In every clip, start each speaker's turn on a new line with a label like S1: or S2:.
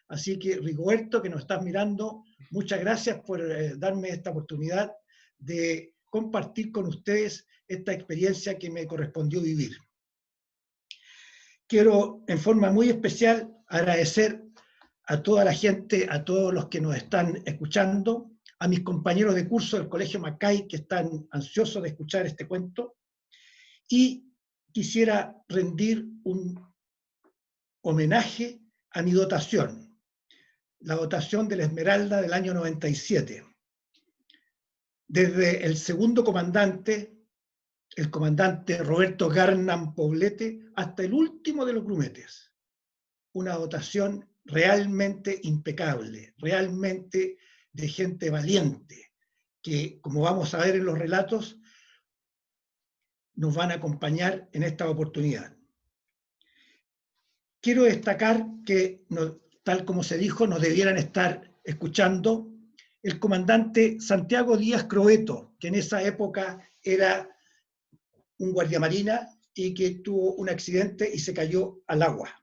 S1: Así que, Rigoberto, que nos estás mirando, muchas gracias por darme esta oportunidad de compartir con ustedes esta experiencia que me correspondió vivir. Quiero, en forma muy especial, agradecer a toda la gente, a todos los que nos están escuchando, a mis compañeros de curso del Colegio Macay, que están ansiosos de escuchar este cuento, y quisiera rendir un homenaje a mi dotación, la dotación de la Esmeralda del año 97. Desde el segundo comandante, el comandante Roberto Garnam Poblete, hasta el último de los grumetes. Una dotación realmente impecable, realmente de gente valiente, que, como vamos a ver en los relatos, nos van a acompañar en esta oportunidad. Quiero destacar que, tal como se dijo, nos debieran estar escuchando el comandante Santiago Díaz Croeto, que en esa época era un guardiamarina y que tuvo un accidente y se cayó al agua.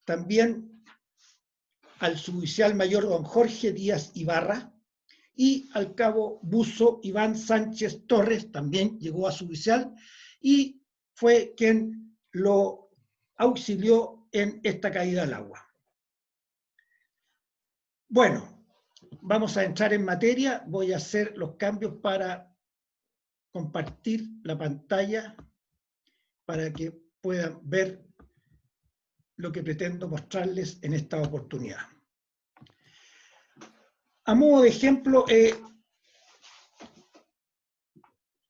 S1: También al suboficial mayor don Jorge Díaz Ibarra y al cabo buzo Iván Sánchez Torres, también llegó a suboficial y fue quien lo auxilió en esta caída al agua. Bueno, vamos a entrar en materia. Voy a hacer los cambios para compartir la pantalla para que puedan ver lo que pretendo mostrarles en esta oportunidad. A modo de ejemplo, he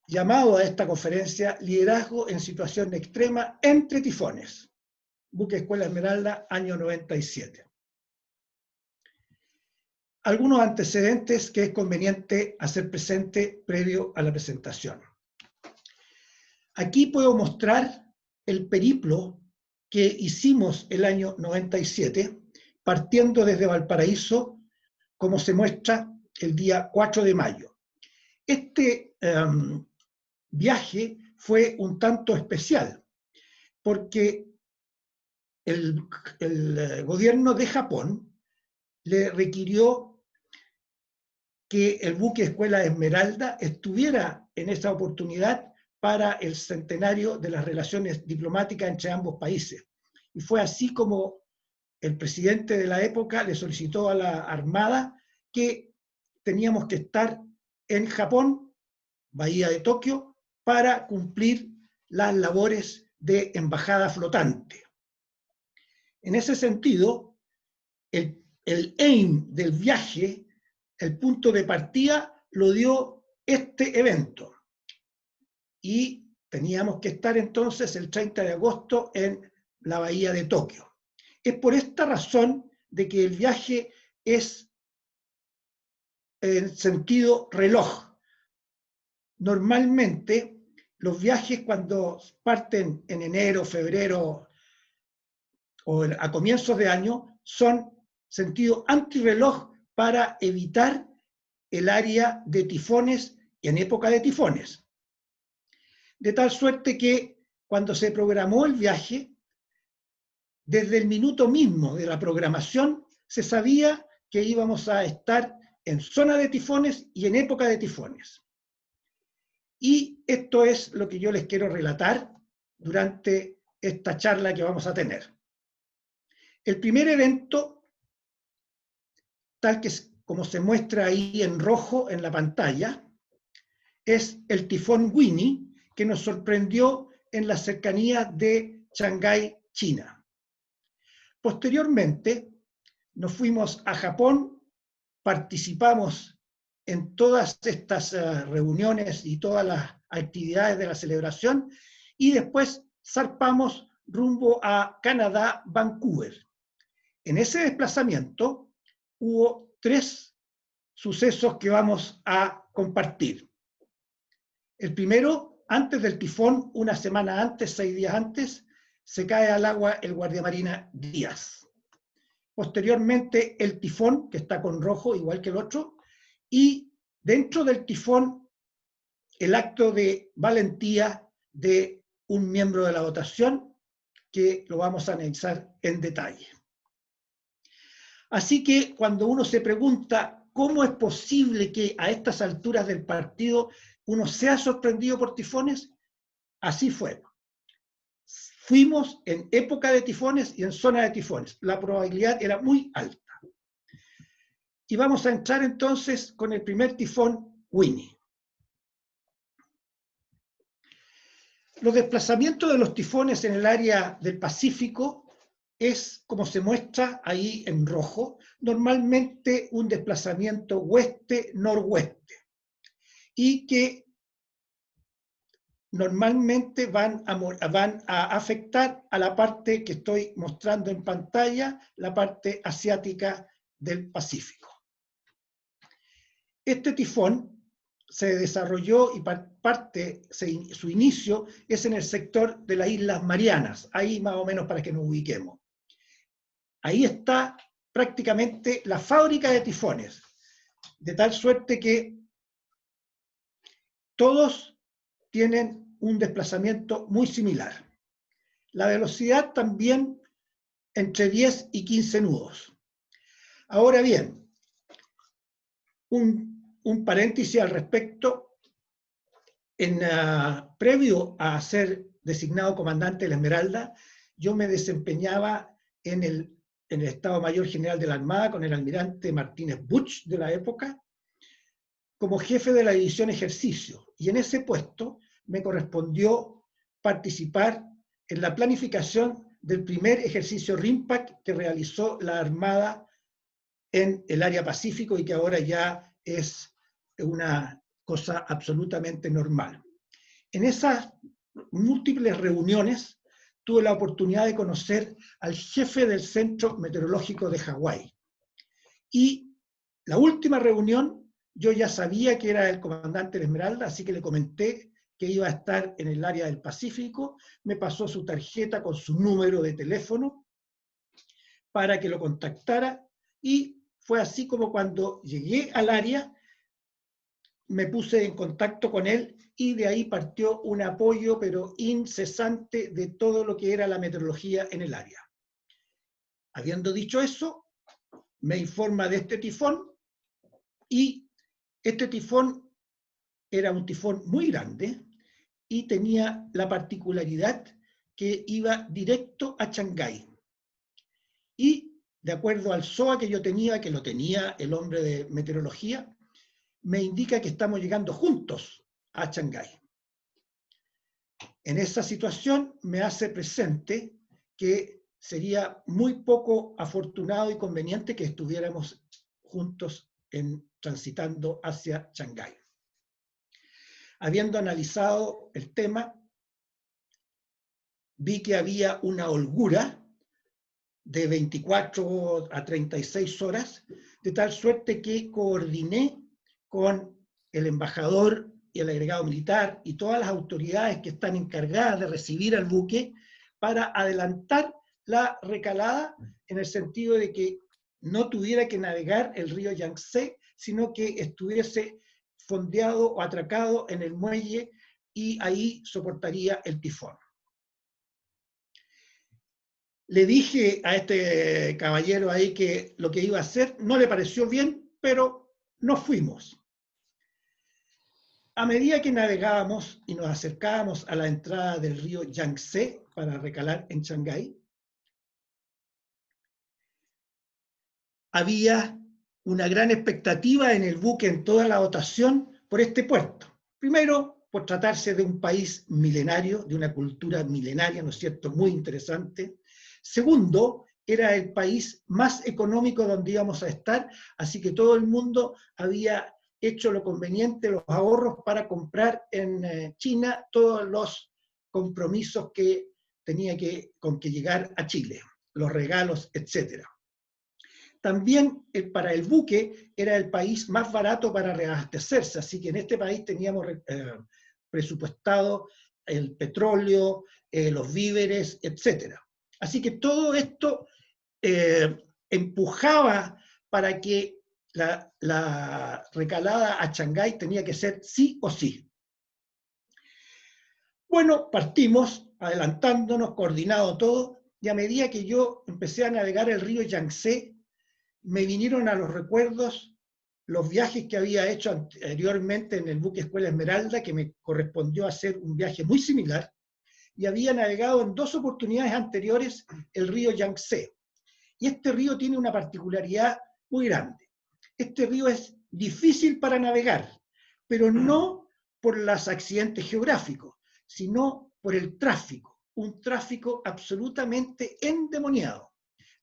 S1: llamado a esta conferencia Liderazgo en situación extrema entre tifones. Buque Escuela Esmeralda, año 97. Algunos antecedentes que es conveniente hacer presente previo a la presentación. Aquí puedo mostrar el periplo que hicimos el año 97, partiendo desde Valparaíso, como se muestra el día 4 de mayo. Este viaje fue un tanto especial, porque el gobierno de Japón le requirió que el buque Escuela Esmeralda estuviera en esa oportunidad para el centenario de las relaciones diplomáticas entre ambos países. Y fue así como el presidente de la época le solicitó a la Armada que teníamos que estar en Japón, Bahía de Tokio, para cumplir las labores de embajada flotante. En ese sentido, el aim del viaje, el punto de partida, lo dio este evento. Y teníamos que estar entonces el 30 de agosto en la Bahía de Tokio. Es por esta razón de que el viaje es en sentido reloj. Normalmente, los viajes cuando parten en enero, febrero o a comienzos de año son sentido antirreloj para evitar el área de tifones en época de tifones. De tal suerte que cuando se programó el viaje, desde el minuto mismo de la programación, se sabía que íbamos a estar en zona de tifones y en época de tifones. Y esto es lo que yo les quiero relatar durante esta charla que vamos a tener. El primer evento, tal que como se muestra ahí en rojo en la pantalla, es el tifón Winnie, que nos sorprendió en las cercanías de Shanghái, China. Posteriormente, nos fuimos a Japón, participamos en todas estas reuniones y todas las actividades de la celebración, y después zarpamos rumbo a Canadá, Vancouver. En ese desplazamiento hubo 3 sucesos que vamos a compartir. El primero, antes del tifón, una semana antes, 6 días antes, se cae al agua el guardiamarina Díaz. Posteriormente, el tifón, que está con rojo, igual que el otro, y dentro del tifón, el acto de valentía de un miembro de la dotación, que lo vamos a analizar en detalle. Así que cuando uno se pregunta cómo es posible que a estas alturas del partido uno sea sorprendido por tifones, así fue. Fuimos en época de tifones y en zona de tifones. La probabilidad era muy alta. Y vamos a entrar entonces con el primer tifón, Winnie. Los desplazamientos de los tifones en el área del Pacífico es, como se muestra ahí en rojo, normalmente un desplazamiento oeste-noroeste y que normalmente van a afectar a la parte que estoy mostrando en pantalla, la parte asiática del Pacífico. Este tifón se desarrolló y su inicio es en el sector de las Islas Marianas, ahí más o menos para que nos ubiquemos. Ahí está prácticamente la fábrica de tifones, de tal suerte que todos tienen un desplazamiento muy similar. La velocidad también entre 10 y 15 nudos. Ahora bien, un paréntesis al respecto. Previo a ser designado comandante de la Esmeralda, yo me desempeñaba en el Estado Mayor General de la Armada con el almirante Martínez Buch de la época, como jefe de la división ejercicio. Y en ese puesto me correspondió participar en la planificación del primer ejercicio RIMPAC que realizó la Armada en el área Pacífico y que ahora ya es una cosa absolutamente normal. En esas múltiples reuniones tuve la oportunidad de conocer al jefe del Centro Meteorológico de Hawái. Y la última reunión, yo ya sabía que era el comandante de Esmeralda, así que le comenté que iba a estar en el área del Pacífico, me pasó su tarjeta con su número de teléfono para que lo contactara y fue así como cuando llegué al área me puse en contacto con él y de ahí partió un apoyo pero incesante de todo lo que era la meteorología en el área. Habiendo dicho eso, me informa de este tifón y este tifón era un tifón muy grande y tenía la particularidad que iba directo a Shanghái. Y de acuerdo al SOA que yo tenía, que lo tenía el hombre de meteorología, me indica que estamos llegando juntos a Shanghái. En esa situación me hace presente que sería muy poco afortunado y conveniente que estuviéramos juntos transitando hacia Shanghái. Habiendo analizado el tema, vi que había una holgura de 24 a 36 horas, de tal suerte que coordiné con el embajador y el agregado militar y todas las autoridades que están encargadas de recibir al buque para adelantar la recalada en el sentido de que no tuviera que navegar el río Yangtze, sino que estuviese fondeado o atracado en el muelle y ahí soportaría el tifón. Le dije a este caballero ahí que lo que iba a hacer no le pareció bien, pero nos fuimos. A medida que navegábamos y nos acercábamos a la entrada del río Yangtze para recalar en Shanghái, había una gran expectativa en el buque, en toda la dotación, por este puerto. Primero, por tratarse de un país milenario, de una cultura milenaria, ¿no es cierto?, muy interesante. Segundo, era el país más económico donde íbamos a estar, así que todo el mundo había hecho lo conveniente, los ahorros para comprar en China todos los compromisos que tenía con que llegar a Chile, los regalos, etc. También para el buque era el país más barato para reabastecerse, así que en este país teníamos presupuestado el petróleo, los víveres, etc. Así que todo esto empujaba para que la recalada a Shanghái tenía que ser sí o sí. Bueno, partimos adelantándonos, coordinado todo, y a medida que yo empecé a navegar el río Yangtze, me vinieron a los recuerdos los viajes que había hecho anteriormente en el buque Escuela Esmeralda, que me correspondió hacer un viaje muy similar, y había navegado en 2 oportunidades anteriores el río Yangtze. Y este río tiene una particularidad muy grande. Este río es difícil para navegar, pero no por los accidentes geográficos, sino por el tráfico, un tráfico absolutamente endemoniado,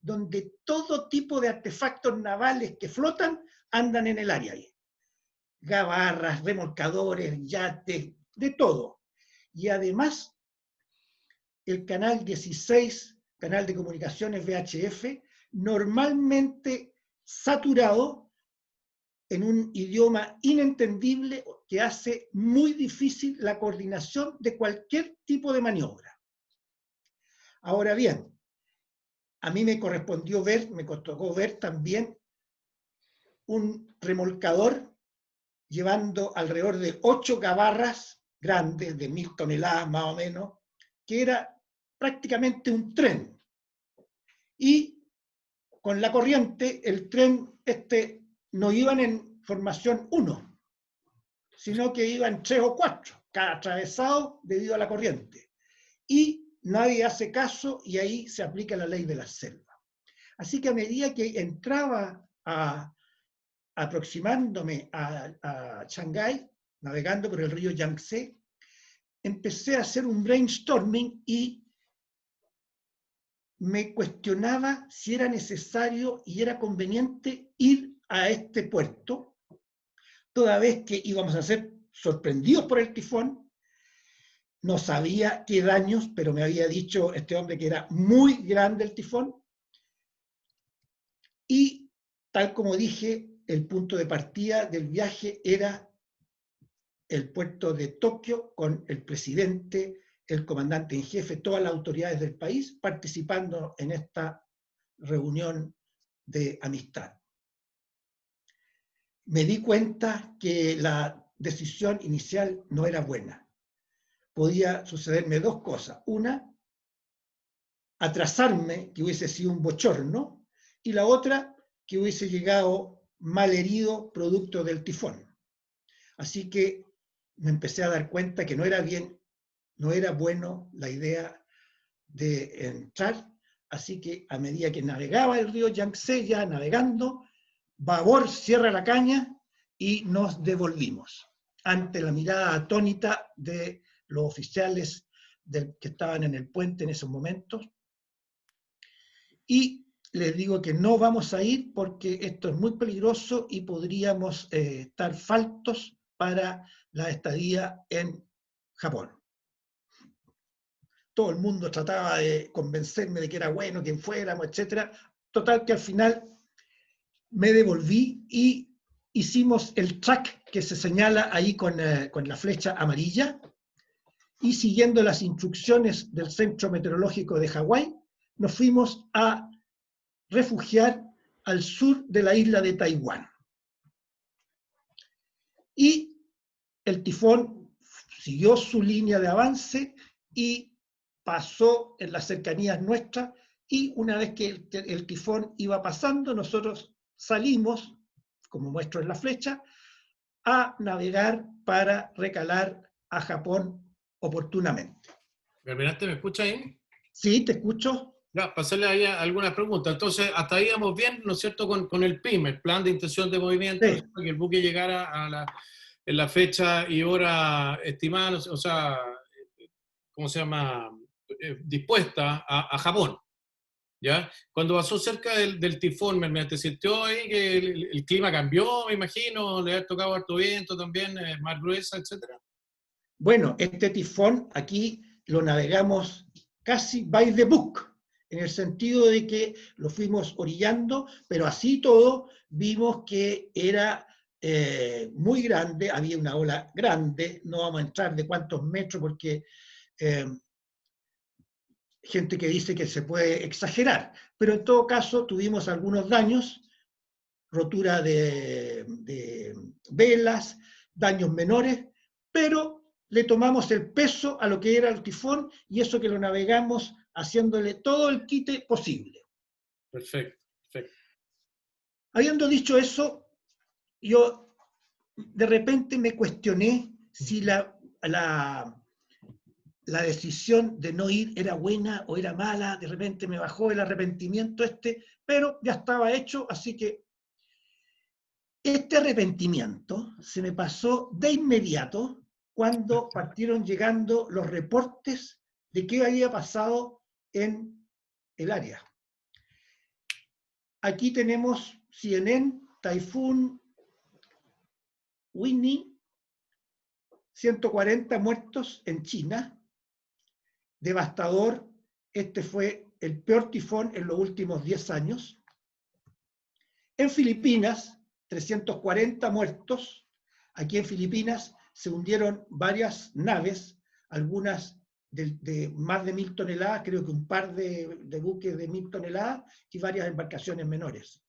S1: donde todo tipo de artefactos navales que flotan andan en el área ahí. Gabarras, remolcadores, yates, de todo. Y además, el canal 16, canal de comunicaciones VHF, normalmente saturado en un idioma inentendible que hace muy difícil la coordinación de cualquier tipo de maniobra. Ahora bien, a mí me correspondió ver, me tocó ver también un remolcador llevando alrededor de 8 gabarras grandes, de 1000 toneladas más o menos, que era prácticamente un tren. Y con la corriente, el tren no iban en formación 1, sino que iban 3 o 4, cada atravesado debido a la corriente. Y nadie hace caso y ahí se aplica la ley de la selva. Así que a medida que entraba aproximándome a Shanghái, navegando por el río Yangtze, empecé a hacer un brainstorming y me cuestionaba si era necesario y era conveniente ir a este puerto, toda vez que íbamos a ser sorprendidos por el tifón. No sabía qué daños, pero me había dicho este hombre que era muy grande el tifón. Y tal como dije, el punto de partida del viaje era el puerto de Tokio, con el presidente, el comandante en jefe, todas las autoridades del país participando en esta reunión de amistad. Me di cuenta que la decisión inicial no era buena. Podía sucederme 2 cosas. Una, atrasarme, que hubiese sido un bochorno, y la otra, que hubiese llegado mal herido producto del tifón. Así que me empecé a dar cuenta que no era bueno la idea de entrar, así que a medida que navegaba el río Yangtze, ya navegando, babor cierra la caña y nos devolvimos ante la mirada atónita de los oficiales que estaban en el puente en esos momentos. Y les digo que no vamos a ir porque esto es muy peligroso y podríamos estar faltos para la estadía en Japón. Todo el mundo trataba de convencerme de que era bueno, quien fuéramos, etc. Total que al final me devolví y hicimos el track que se señala ahí con la flecha amarilla, y siguiendo las instrucciones del Centro Meteorológico de Hawái, nos fuimos a refugiar al sur de la isla de Taiwán. Y el tifón siguió su línea de avance y pasó en las cercanías nuestras, y una vez que el tifón iba pasando, nosotros salimos, como muestro en la flecha, a navegar para recalar a Japón oportunamente.
S2: ¿Me escucha ahí?
S1: Sí, te escucho.
S2: Ya, para hacerle ahí algunas preguntas. Entonces, hasta ahí íbamos bien, ¿no es cierto?, con el PIM, el plan de intención de movimiento,
S1: Sí.
S2: que el buque llegara en la fecha y hora estimada, o sea, ¿cómo se llama?, dispuesta a Japón, ¿ya? Cuando pasó cerca del tifón, ¿me sintió ahí que el clima cambió, me imagino? ¿Le ha tocado harto viento también, más gruesa, etcétera?
S1: Bueno, este tifón aquí lo navegamos casi by the book, en el sentido de que lo fuimos orillando, pero así todo vimos que era muy grande, había una ola grande, no vamos a entrar de cuántos metros porque gente que dice que se puede exagerar, pero en todo caso tuvimos algunos daños, rotura de velas, daños menores, pero le tomamos el peso a lo que era el tifón y eso que lo navegamos haciéndole todo el quite posible.
S2: Perfecto, perfecto.
S1: Habiendo dicho eso, yo de repente me cuestioné si la decisión de no ir era buena o era mala. De repente me bajó el arrepentimiento pero ya estaba hecho, así que este arrepentimiento se me pasó de inmediato cuando partieron llegando los reportes de qué había pasado en el área. Aquí tenemos CNN, Taifún, Winnie, 140 muertos en China, devastador. Este fue el peor tifón en los últimos 10 años. En Filipinas, 340 muertos. Aquí en Filipinas se hundieron varias naves, algunas de más de 1000 toneladas, creo que un par de buques de 1000 toneladas y varias embarcaciones menores.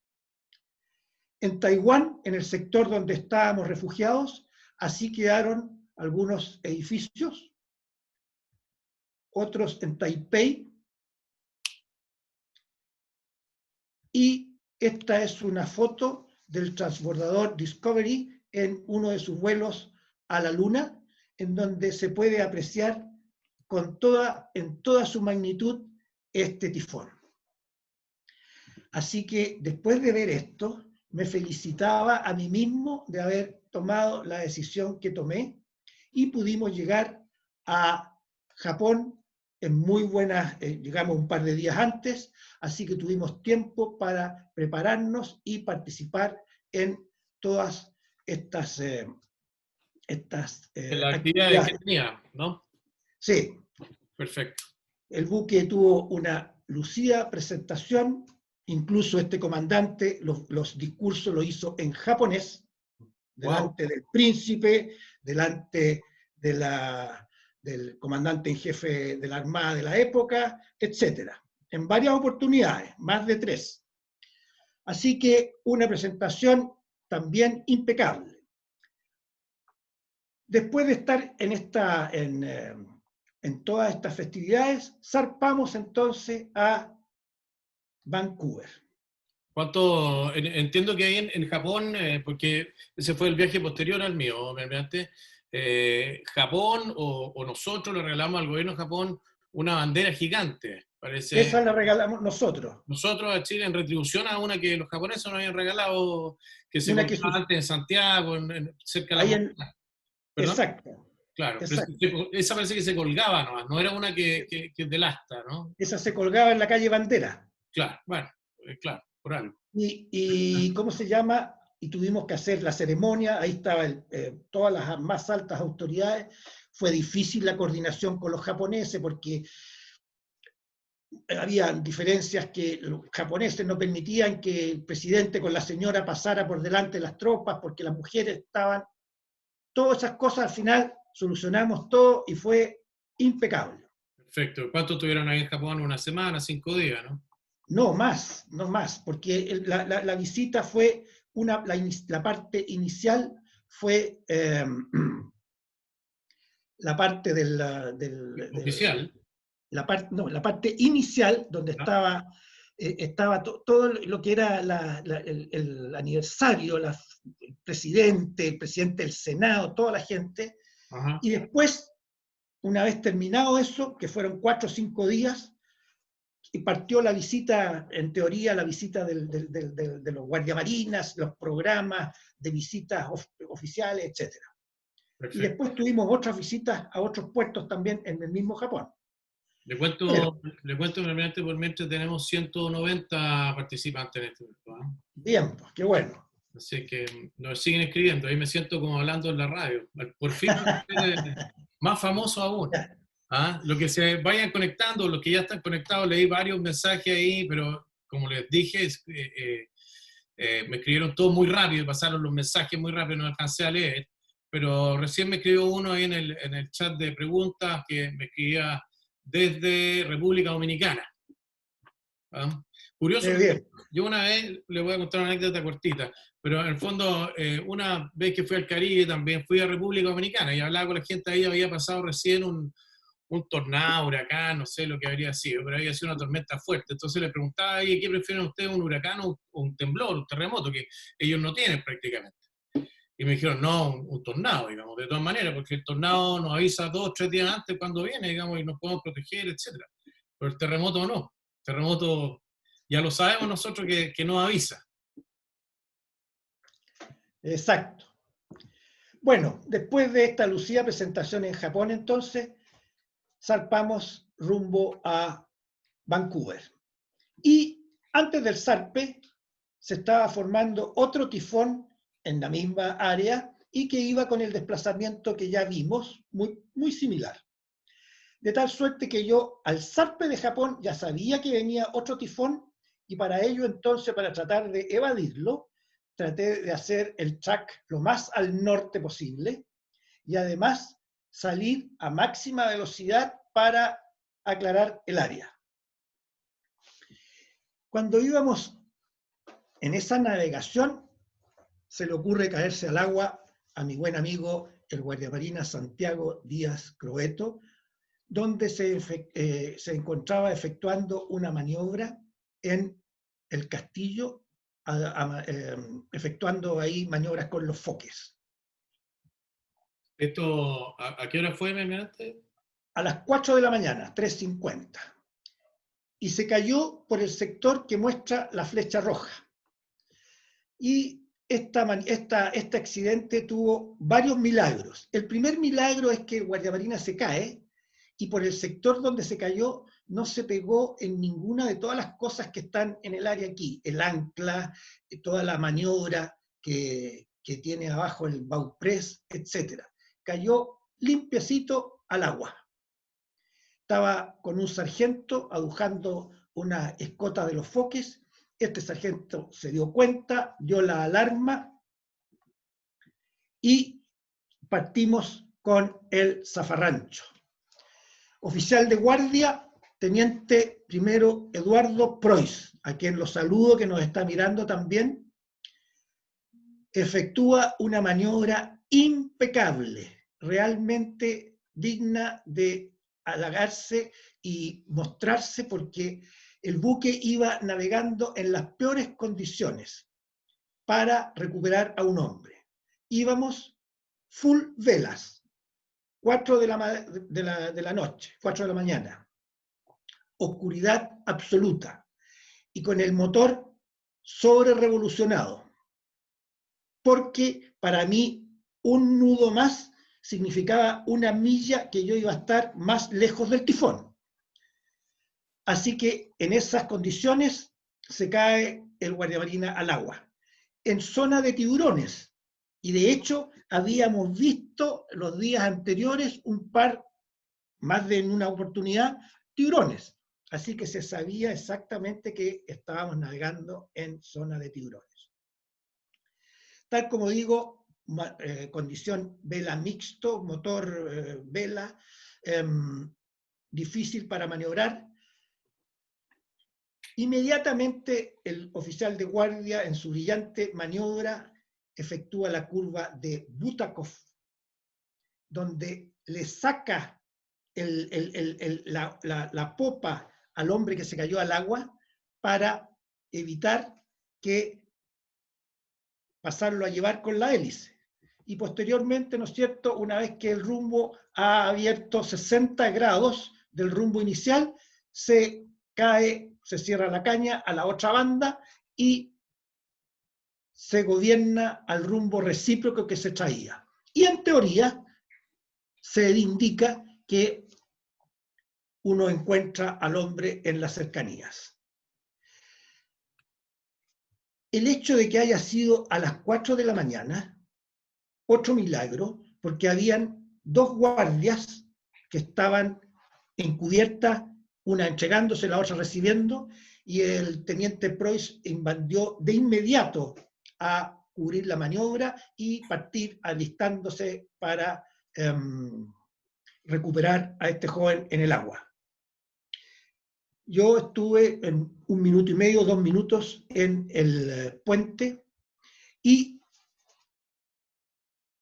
S1: En Taiwán, en el sector donde estábamos refugiados, así quedaron algunos edificios, otros en Taipei, y esta es una foto del transbordador Discovery en uno de sus vuelos a la Luna, en donde se puede apreciar en toda su magnitud este tifón. Así que después de ver esto, me felicitaba a mí mismo de haber tomado la decisión que tomé y pudimos llegar a Japón en muy buenas, llegamos un par de días antes, así que tuvimos tiempo para prepararnos y participar en todas estas,
S2: En la actividad que
S1: actividades.
S2: tenía, ¿no?
S1: Sí,
S2: Perfecto.
S1: el buque tuvo una lucida presentación, incluso este comandante los discursos lo hizo en japonés, delante del príncipe, delante del comandante en jefe de la Armada de la época, etc. En varias oportunidades, más de 3. Así que una presentación también impecable. Después de estar en todas estas festividades, zarpamos entonces a Vancouver.
S2: Entiendo que ahí en Japón, porque ese fue el viaje posterior al mío, obviamente, Japón o nosotros le regalamos al gobierno de Japón una bandera gigante, parece.
S1: Esa la regalamos nosotros.
S2: Nosotros a Chile en retribución a una que los japoneses nos habían regalado, que se
S1: Una que
S2: colgaba antes en Santiago, cerca de la
S1: ahí
S2: montaña. ¿Perdón?
S1: exacto.
S2: Claro, pero
S1: Exacto.
S2: esa parece que se colgaba nomás, no era una que es del asta, ¿no?
S1: Esa se colgaba en la calle Bandera.
S2: Claro, bueno, claro, por algo.
S1: Y ¿cómo se llama? Y tuvimos que hacer la ceremonia, ahí estaban todas las más altas autoridades. Fue difícil la coordinación con los japoneses porque había diferencias que los japoneses no permitían que el presidente con la señora pasara por delante de las tropas porque las mujeres estaban. Todas esas cosas al final solucionamos todo y fue impecable.
S2: Perfecto. ¿Cuánto estuvieron ahí en Japón? ¿Una semana, 5 días, no?
S1: No más, porque la visita fue, la parte inicial fue la parte
S2: Oficial.
S1: la parte inicial, donde estaba todo lo que era el aniversario, el presidente del Senado, toda la gente,
S2: Ajá.
S1: y después, una vez terminado eso, que fueron 4 o 5 días, y partió la visita, en teoría, la visita de los guardiamarinas, los programas de visitas oficiales, etc.
S2: Perfecto.
S1: Y después tuvimos otras visitas a otros puertos también en el mismo Japón.
S2: Le cuento brevemente, por mientras tenemos 190 participantes en este grupo, ¿eh?
S1: Bien, pues qué bueno.
S2: Así que nos siguen escribiendo, ahí me siento como hablando en la radio. Por fin, más famoso aún. ¿Ah? Los que se vayan conectando, los que ya están conectados, leí varios mensajes ahí, pero como les dije, me escribieron todo muy rápido, pasaron los mensajes muy rápido, no alcancé a leer, pero recién me escribió uno ahí en el chat de preguntas que me escribía desde República Dominicana. ¿Ah? Curioso,
S1: Bien.
S2: yo una vez, le voy a contar una anécdota cortita, pero en el fondo, una vez que fui al Caribe también fui a República Dominicana y hablaba con la gente ahí, había pasado recién un tornado, huracán, no sé lo que habría sido, pero había sido una tormenta fuerte. Entonces le preguntaba, ¿y qué prefieren ustedes, un huracán o un temblor, un terremoto, que ellos no tienen prácticamente? Y me dijeron, no, un tornado, digamos, de todas maneras, porque el tornado nos avisa 2 o 3 días antes cuando viene, digamos, y nos podemos proteger, etcétera. Pero el terremoto no. El terremoto ya lo sabemos nosotros que nos avisa.
S1: Exacto. Bueno, después de esta lucida presentación en Japón, entonces, zarpamos rumbo a Vancouver. Y antes del zarpe, se estaba formando otro tifón en la misma área y que iba con el desplazamiento que ya vimos, muy similar. De tal suerte que yo, al zarpe de Japón, ya sabía que venía otro tifón y para ello, entonces, para tratar de evadirlo, traté de hacer el track lo más al norte posible y además salir a máxima velocidad para aclarar el área. Cuando íbamos en esa navegación, se le ocurre caerse al agua a mi buen amigo, el guardiamarina Santiago Díaz Croeto, donde se encontraba efectuando una maniobra en el castillo, efectuando ahí maniobras con los foques.
S2: ¿Esto a qué hora fue, Almirante?
S1: A las 4 de la mañana, 3:50. Y se cayó por el sector que muestra la flecha roja. Y este accidente tuvo varios milagros. El primer milagro es que el guardiamarina se cae y por el sector donde se cayó no se pegó en ninguna de todas las cosas que están en el área aquí, el ancla, toda la maniobra que tiene abajo el bowpress, etc. Cayó limpiecito al agua. Estaba con un sargento adujando una escota de los foques. Este sargento se dio cuenta, dio la alarma y partimos con el zafarrancho. Oficial de guardia, teniente primero Eduardo Preuss, a quien lo saludo, que nos está mirando también, efectúa una maniobra impecable, realmente digna de halagarse y mostrarse, porque el buque iba navegando en las peores condiciones para recuperar a un hombre. Íbamos full velas, 4 de la noche, 4 de la mañana, oscuridad absoluta y con el motor sobre revolucionado, porque para mí un nudo más significaba una milla que yo iba a estar más lejos del tifón. Así que en esas condiciones se cae el guardiamarina al agua, en zona de tiburones. Y de hecho habíamos visto los días anteriores un par, más de en una oportunidad, tiburones. Así que se sabía exactamente que estábamos navegando en zona de tiburones. Tal como digo, condición vela mixto, motor vela, difícil para maniobrar. Inmediatamente el oficial de guardia, en su brillante maniobra, efectúa la curva de Butakov, donde le saca la popa al hombre que se cayó al agua para evitar que pasarlo a llevar con la hélice. Y posteriormente, ¿no es cierto?, una vez que el rumbo ha abierto 60 grados del rumbo inicial, se cae, se cierra la caña a la otra banda y se gobierna al rumbo recíproco que se traía. Y en teoría se indica que uno encuentra al hombre en las cercanías. El hecho de que haya sido a las 4 de la mañana, otro milagro, porque habían 2 guardias que estaban encubiertas, una entregándose, la otra recibiendo, y el teniente Preuss invadió de inmediato a cubrir la maniobra y partir alistándose para recuperar a este joven en el agua. Yo estuve en 1 minuto y medio, 2 minutos en el puente y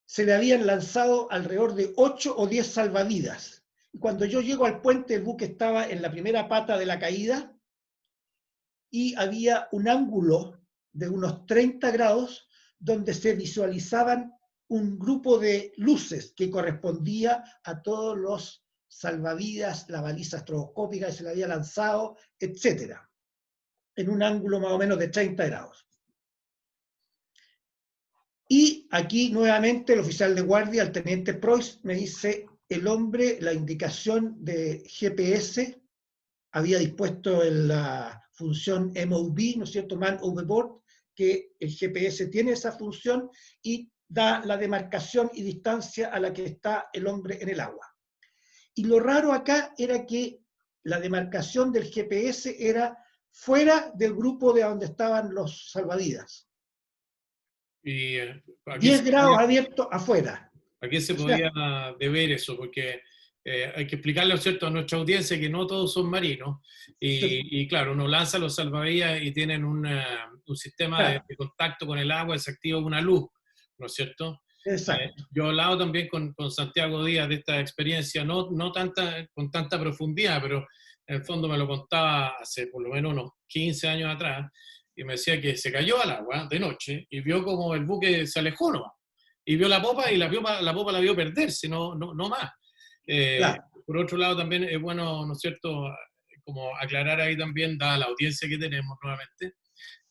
S1: se le habían lanzado alrededor de 8 o 10 salvavidas. Cuando yo llego al puente, el buque estaba en la primera pata de la caída y había un ángulo de unos 30 grados donde se visualizaban un grupo de luces que correspondía a todos los salvavidas, la baliza estroboscópica que se le había lanzado, etcétera, en un ángulo más o menos de 30 grados. Y aquí nuevamente el oficial de guardia, el teniente Preuss, me dice, el hombre, la indicación de GPS, había dispuesto en la función MOV, ¿no es cierto?, Man Overboard, que el GPS tiene esa función y da la demarcación y distancia a la que está el hombre en el agua. Y lo raro acá era que la demarcación del GPS era fuera del grupo de donde estaban los salvavidas.
S2: Y
S1: 10 grados abiertos afuera.
S2: ¿a qué se
S1: O sea,
S2: podía deber eso? Porque hay que explicarle, ¿no es cierto?, a nuestra audiencia que no todos son marinos. Y claro, uno lanza los salvavidas y tienen un sistema
S1: claro,
S2: de contacto con el agua, se activa una luz, ¿no es cierto?
S1: exacto.
S2: Yo he hablado también con Santiago Díaz de esta experiencia, no tanta, con tanta profundidad, pero en el fondo me lo contaba hace por lo menos unos 15 años atrás, y me decía que se cayó al agua de noche y vio como el buque se alejó nomás. Y vio la popa y la popa la vio perderse, no más.
S1: Claro,
S2: Por otro lado, también es bueno, ¿no es cierto?, como aclarar ahí también, dada la audiencia que tenemos nuevamente,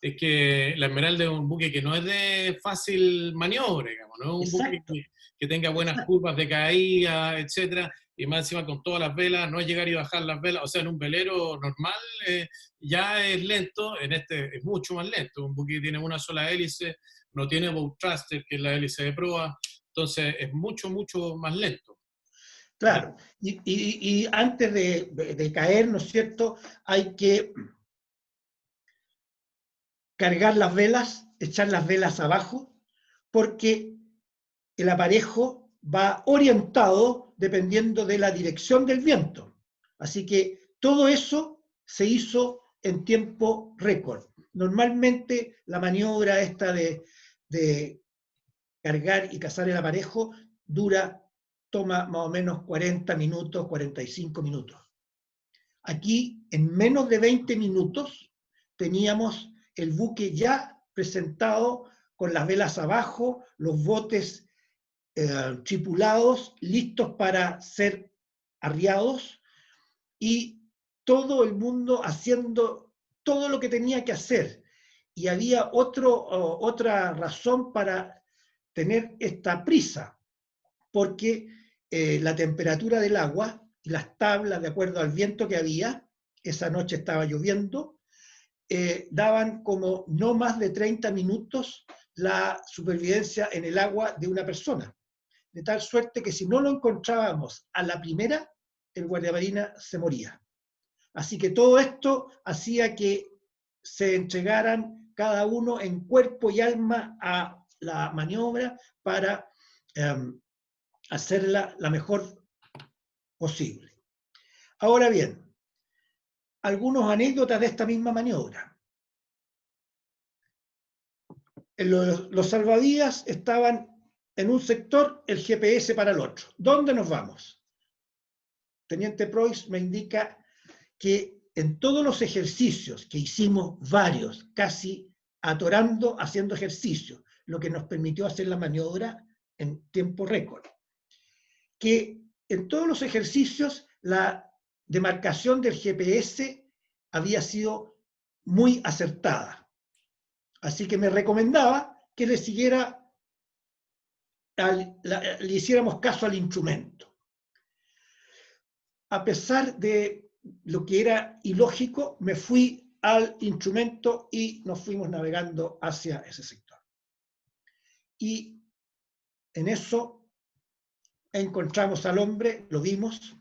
S2: es que la Esmeralda es un buque que no es de fácil maniobra, digamos, no es un buque
S1: exacto,
S2: que tenga buenas
S1: exacto.
S2: curvas de caída, etcétera, y más encima con todas las velas, no es llegar y bajar las velas, o sea, en un velero normal ya es lento, en este es mucho más lento, un buque que tiene una sola hélice, no tiene bow thruster, que es la hélice de proa, entonces es mucho más lento.
S1: Claro, y antes de caer, ¿no es cierto?, hay que cargar las velas, echar las velas abajo, porque el aparejo va orientado dependiendo de la dirección del viento. Así que todo eso se hizo en tiempo récord. Normalmente la maniobra esta de cargar y cazar el aparejo toma más o menos 40 minutos, 45 minutos. Aquí, en menos de 20 minutos, teníamos el buque ya presentado con las velas abajo, los botes tripulados, listos para ser arriados, y todo el mundo haciendo todo lo que tenía que hacer. Y había otra razón para tener esta prisa, porque la temperatura del agua y las tablas, de acuerdo al viento que había, esa noche estaba lloviendo, daban como no más de 30 minutos la supervivencia en el agua de una persona. De tal suerte que si no lo encontrábamos a la primera, el guardiamarina se moría. Así que todo esto hacía que se entregaran cada uno en cuerpo y alma a la maniobra para hacerla la mejor posible. Ahora bien, algunas anécdotas de esta misma maniobra. Los salvavidas estaban en un sector, el GPS para el otro. ¿Dónde nos vamos? Teniente Preuss me indica que en todos los ejercicios, que hicimos varios, casi atorando, haciendo ejercicio, lo que nos permitió hacer la maniobra en tiempo récord, que en todos los ejercicios la demarcación del GPS había sido muy acertada. Así que me recomendaba que le hiciéramos caso al instrumento. A pesar de lo que era ilógico, me fui al instrumento y nos fuimos navegando hacia ese sector. Y en eso encontramos al hombre, lo vimos.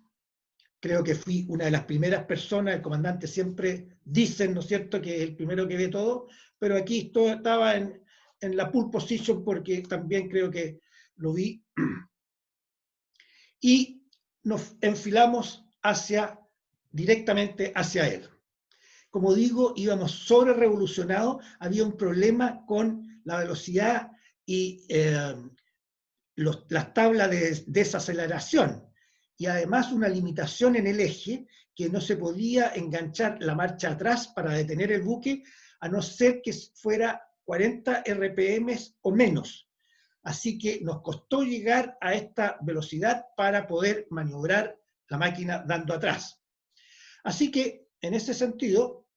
S1: Creo que fui una de las primeras personas, el comandante siempre dice, ¿no es cierto?, que es el primero que ve todo, pero aquí estaba en la pole position porque también creo que lo vi. Y nos enfilamos directamente hacia él. Como digo, íbamos sobre revolucionados, había un problema con la velocidad y las tablas de desaceleración. y además una limitación en el eje, que no se podía enganchar la marcha atrás para detener el buque, a no ser que fuera 40 RPM o menos. Así que nos costó llegar a esta velocidad para poder maniobrar la máquina dando atrás. Así que, en ese sentido,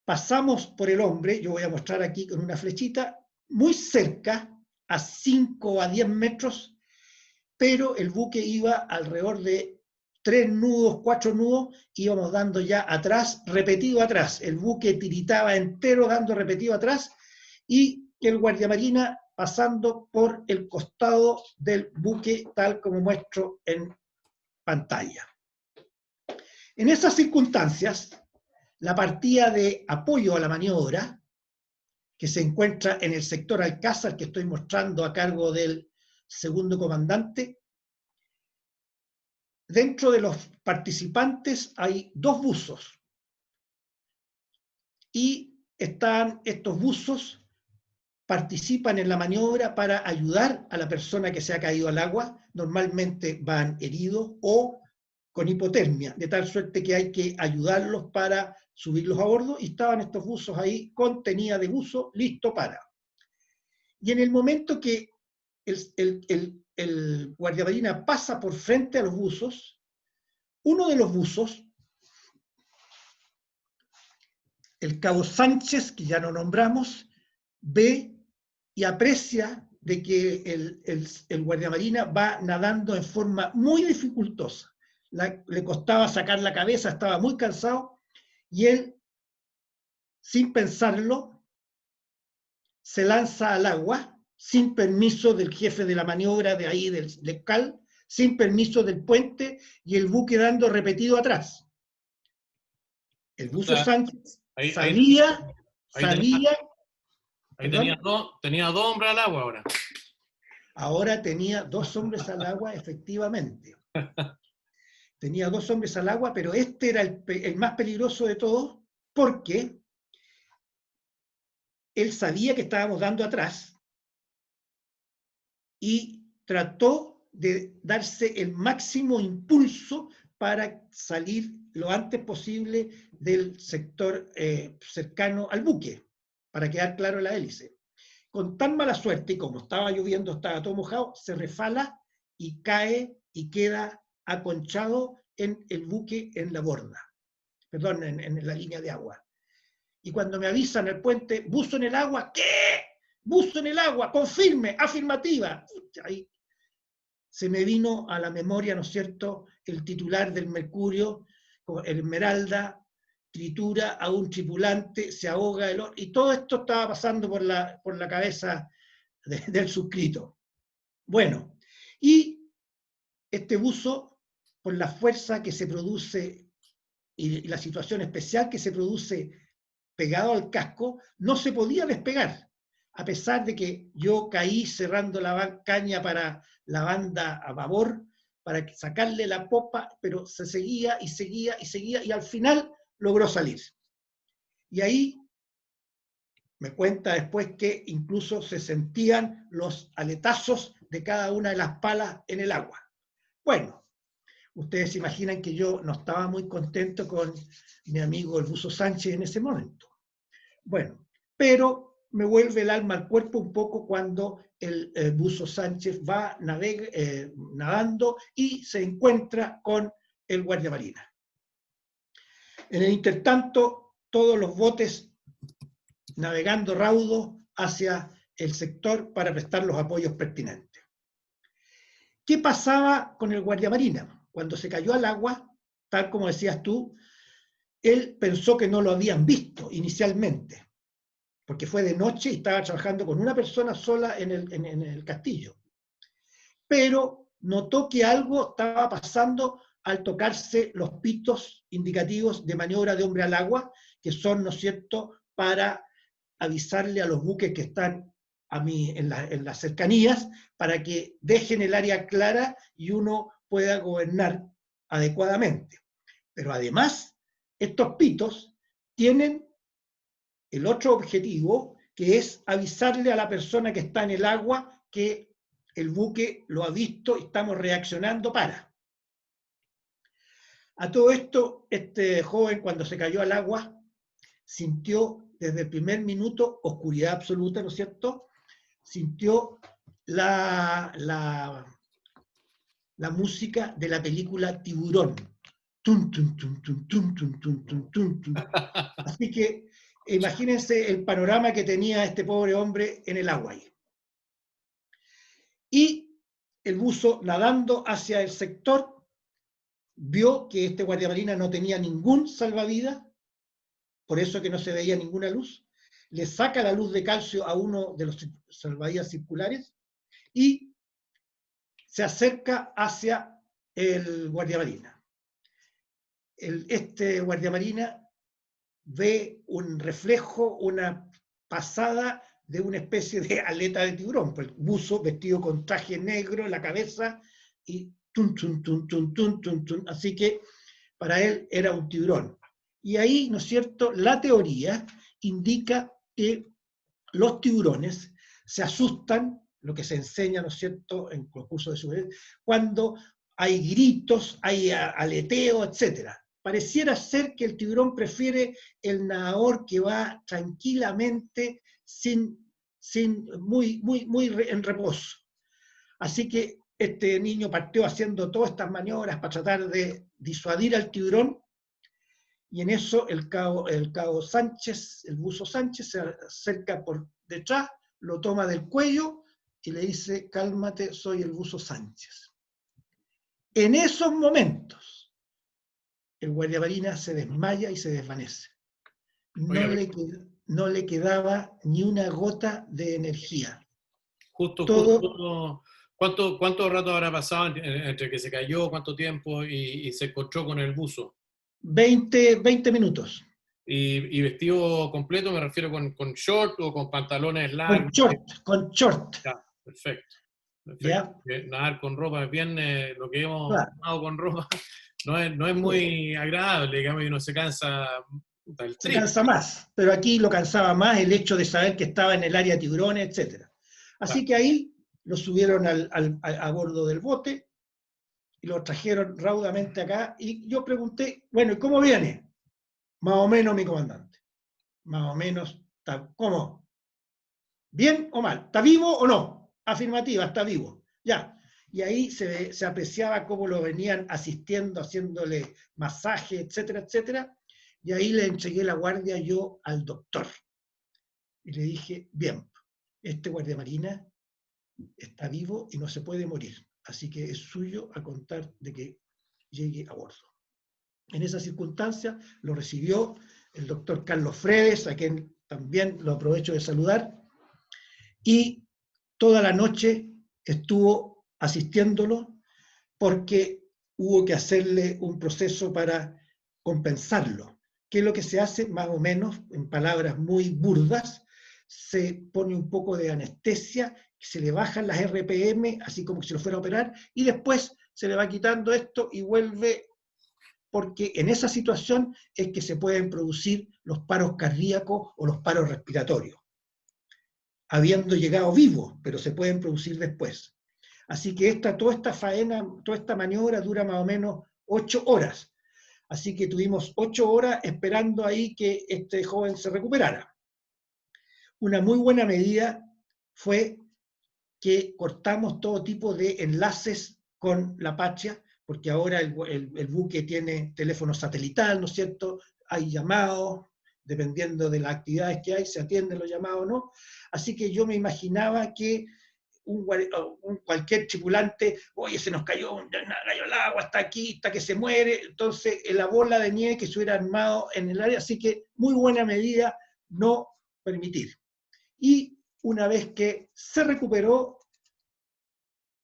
S1: pasamos por el hombre, yo voy a mostrar aquí con una flechita, muy cerca, a 5 a 10 metros, pero el buque iba alrededor de 3 nudos, 4 nudos, íbamos dando ya atrás, repetido atrás. El buque tiritaba entero dando repetido atrás y el guardiamarina pasando por el costado del buque, tal como muestro en pantalla. En esas circunstancias, la partida de apoyo a la maniobra, que se encuentra en el sector Alcázar, que estoy mostrando a cargo del segundo comandante, dentro de los participantes hay 2 buzos. Y estos buzos participan en la maniobra para ayudar a la persona que se ha caído al agua. Normalmente van heridos o con hipotermia, de tal suerte que hay que ayudarlos para subirlos a bordo, y estaban estos buzos ahí con tenida de buzo, listo para. Y en el momento que el guardiamarina pasa por frente a los buzos, uno de los buzos, el cabo Sánchez, que ya no nombramos, ve y aprecia de que el guardiamarina va nadando en forma muy dificultosa. Le costaba sacar la cabeza, estaba muy cansado, y él, sin pensarlo, se lanza al agua, sin permiso del jefe de la maniobra de ahí, del CAL, sin permiso del puente, y el buque dando repetido atrás. El buzo Sánchez sabía...
S2: Tenía 2 hombres al agua ahora.
S1: Ahora tenía 2 hombres al agua, efectivamente. Tenía 2 hombres al agua, pero este era el más peligroso de todos, porque él sabía que estábamos dando atrás y trató de darse el máximo impulso para salir lo antes posible del sector cercano al buque, para quedar claro en la hélice. Con tan mala suerte, y como estaba lloviendo, estaba todo mojado, se resfala y cae y queda aconchado en el buque, en la borda, perdón, en la línea de agua. Y cuando me avisan el puente, buzo en el agua, ¿qué? Buzo en el agua, confirme, afirmativa. Ahí se me vino a la memoria, ¿no es cierto?, el titular del Mercurio, el Esmeralda, tritura a un tripulante, se ahoga, y todo esto estaba pasando por la cabeza del suscrito. Bueno, y este buzo, por la fuerza que se produce y la situación especial que se produce pegado al casco, no se podía despegar, a pesar de que yo caí cerrando la caña para la banda a babor, para sacarle la popa, pero se seguía y seguía y seguía, y al final logró salir. Y ahí me cuenta después que incluso se sentían los aletazos de cada una de las palas en el agua. Bueno, ustedes se imaginan que yo no estaba muy contento con mi amigo el buzo Sánchez en ese momento. Bueno, pero me vuelve el alma al cuerpo un poco cuando el buzo Sánchez va nadando y se encuentra con el guardiamarina. En el intertanto, todos los botes navegando raudo hacia el sector para prestar los apoyos pertinentes. ¿Qué pasaba con el guardiamarina? Cuando se cayó al agua, tal como decías tú, él pensó que no lo habían visto inicialmente, porque fue de noche y estaba trabajando con una persona sola en el castillo. Pero notó que algo estaba pasando al tocarse los pitos indicativos de maniobra de hombre al agua, que son, ¿no es cierto?, para avisarle a los buques que están en las cercanías, para que dejen el área clara y uno pueda gobernar adecuadamente. Pero además, estos pitos tienen el otro objetivo, que es avisarle a la persona que está en el agua que el buque lo ha visto y estamos reaccionando para. A todo esto, este joven cuando se cayó al agua sintió desde el primer minuto oscuridad absoluta, ¿no es cierto? Sintió la música de la película Tiburón. Tum, tum, tum, tum, tum, tum, tum, tum, tum, tum. Así que imagínense el panorama que tenía este pobre hombre en el agua ahí. Y el buzo nadando hacia el sector vio que este guardiamarina no tenía ningún salvavidas, por eso que no se veía ninguna luz, le saca la luz de calcio a uno de los salvavidas circulares y se acerca hacia el guardiamarina. Este guardiamarina ve un reflejo, una pasada de una especie de aleta de tiburón, el buzo vestido con traje negro en la cabeza y tum, tum, tum, tum, tum, tum, tum. Así que para él era un tiburón. Y ahí, ¿no es cierto?, la teoría indica que los tiburones se asustan, lo que se enseña, ¿no es cierto?, en concursos de supervivencia, cuando hay gritos, hay aleteo, etc. Pareciera ser que el tiburón prefiere el nadador que va tranquilamente, muy en reposo. Así que este niño partió haciendo todas estas maniobras para tratar de disuadir al tiburón, y en eso el cabo Sánchez, el buzo Sánchez, se acerca por detrás, lo toma del cuello y le dice: cálmate, soy el buzo Sánchez. En esos momentos, el guardiamarina se desmaya y se desvanece. No le quedaba ni una gota de energía.
S2: Justo, ¿cuánto rato habrá pasado entre que se cayó, cuánto tiempo y se encontró con el buzo?
S1: 20 minutos.
S2: Y vestido completo, me refiero con short o con pantalones largos.
S1: Con short.
S2: Ya, perfecto.
S1: ¿Ya?
S2: Nadar con ropa es bien, lo que hemos nadado con ropa no es
S1: Sí.
S2: muy agradable, digamos, y uno se cansa del
S1: Se
S2: triple.
S1: cansa más, pero aquí lo cansaba más el hecho de saber que estaba en el área tiburones, etc. Así que ahí lo subieron a bordo del bote y lo trajeron raudamente acá, y yo pregunté: bueno, ¿y cómo viene? Más o menos, mi comandante. Más o menos, ¿cómo? ¿Bien o mal? ¿Está vivo o no? Afirmativa, está vivo. Ya. Y ahí se apreciaba cómo lo venían asistiendo, haciéndole masaje, etcétera, etcétera. Y ahí le entregué la guardia yo al doctor. Y le dije: bien, este guardiamarina está vivo y no se puede morir. Así que es suyo a contar de que llegue a bordo. En esa circunstancia lo recibió el doctor Carlos Fredes, a quien también lo aprovecho de saludar, y toda la noche estuvo asistiéndolo porque hubo que hacerle un proceso para compensarlo. ¿Qué es lo que se hace? Más o menos, en palabras muy burdas, se pone un poco de anestesia, se le bajan las RPM, así como que se lo fuera a operar, y después se le va quitando esto y vuelve, porque en esa situación es que se pueden producir los paros cardíacos o los paros respiratorios, habiendo llegado vivo, pero se pueden producir después. Así que toda esta faena, toda esta maniobra dura más o menos 8 horas. Así que tuvimos 8 horas esperando ahí que este joven se recuperara. Una muy buena medida fue que cortamos todo tipo de enlaces con la Patria, porque ahora el buque tiene teléfono satelital, ¿no es cierto? Hay llamados, dependiendo de las actividades que hay, se atienden los llamados o no. Así que yo me imaginaba que cualquier tripulante: oye, se nos cayó el agua, está aquí, está que se muere. Entonces, la bola de nieve que se hubiera armado en el área, así que muy buena medida no permitir. Y una vez que se recuperó,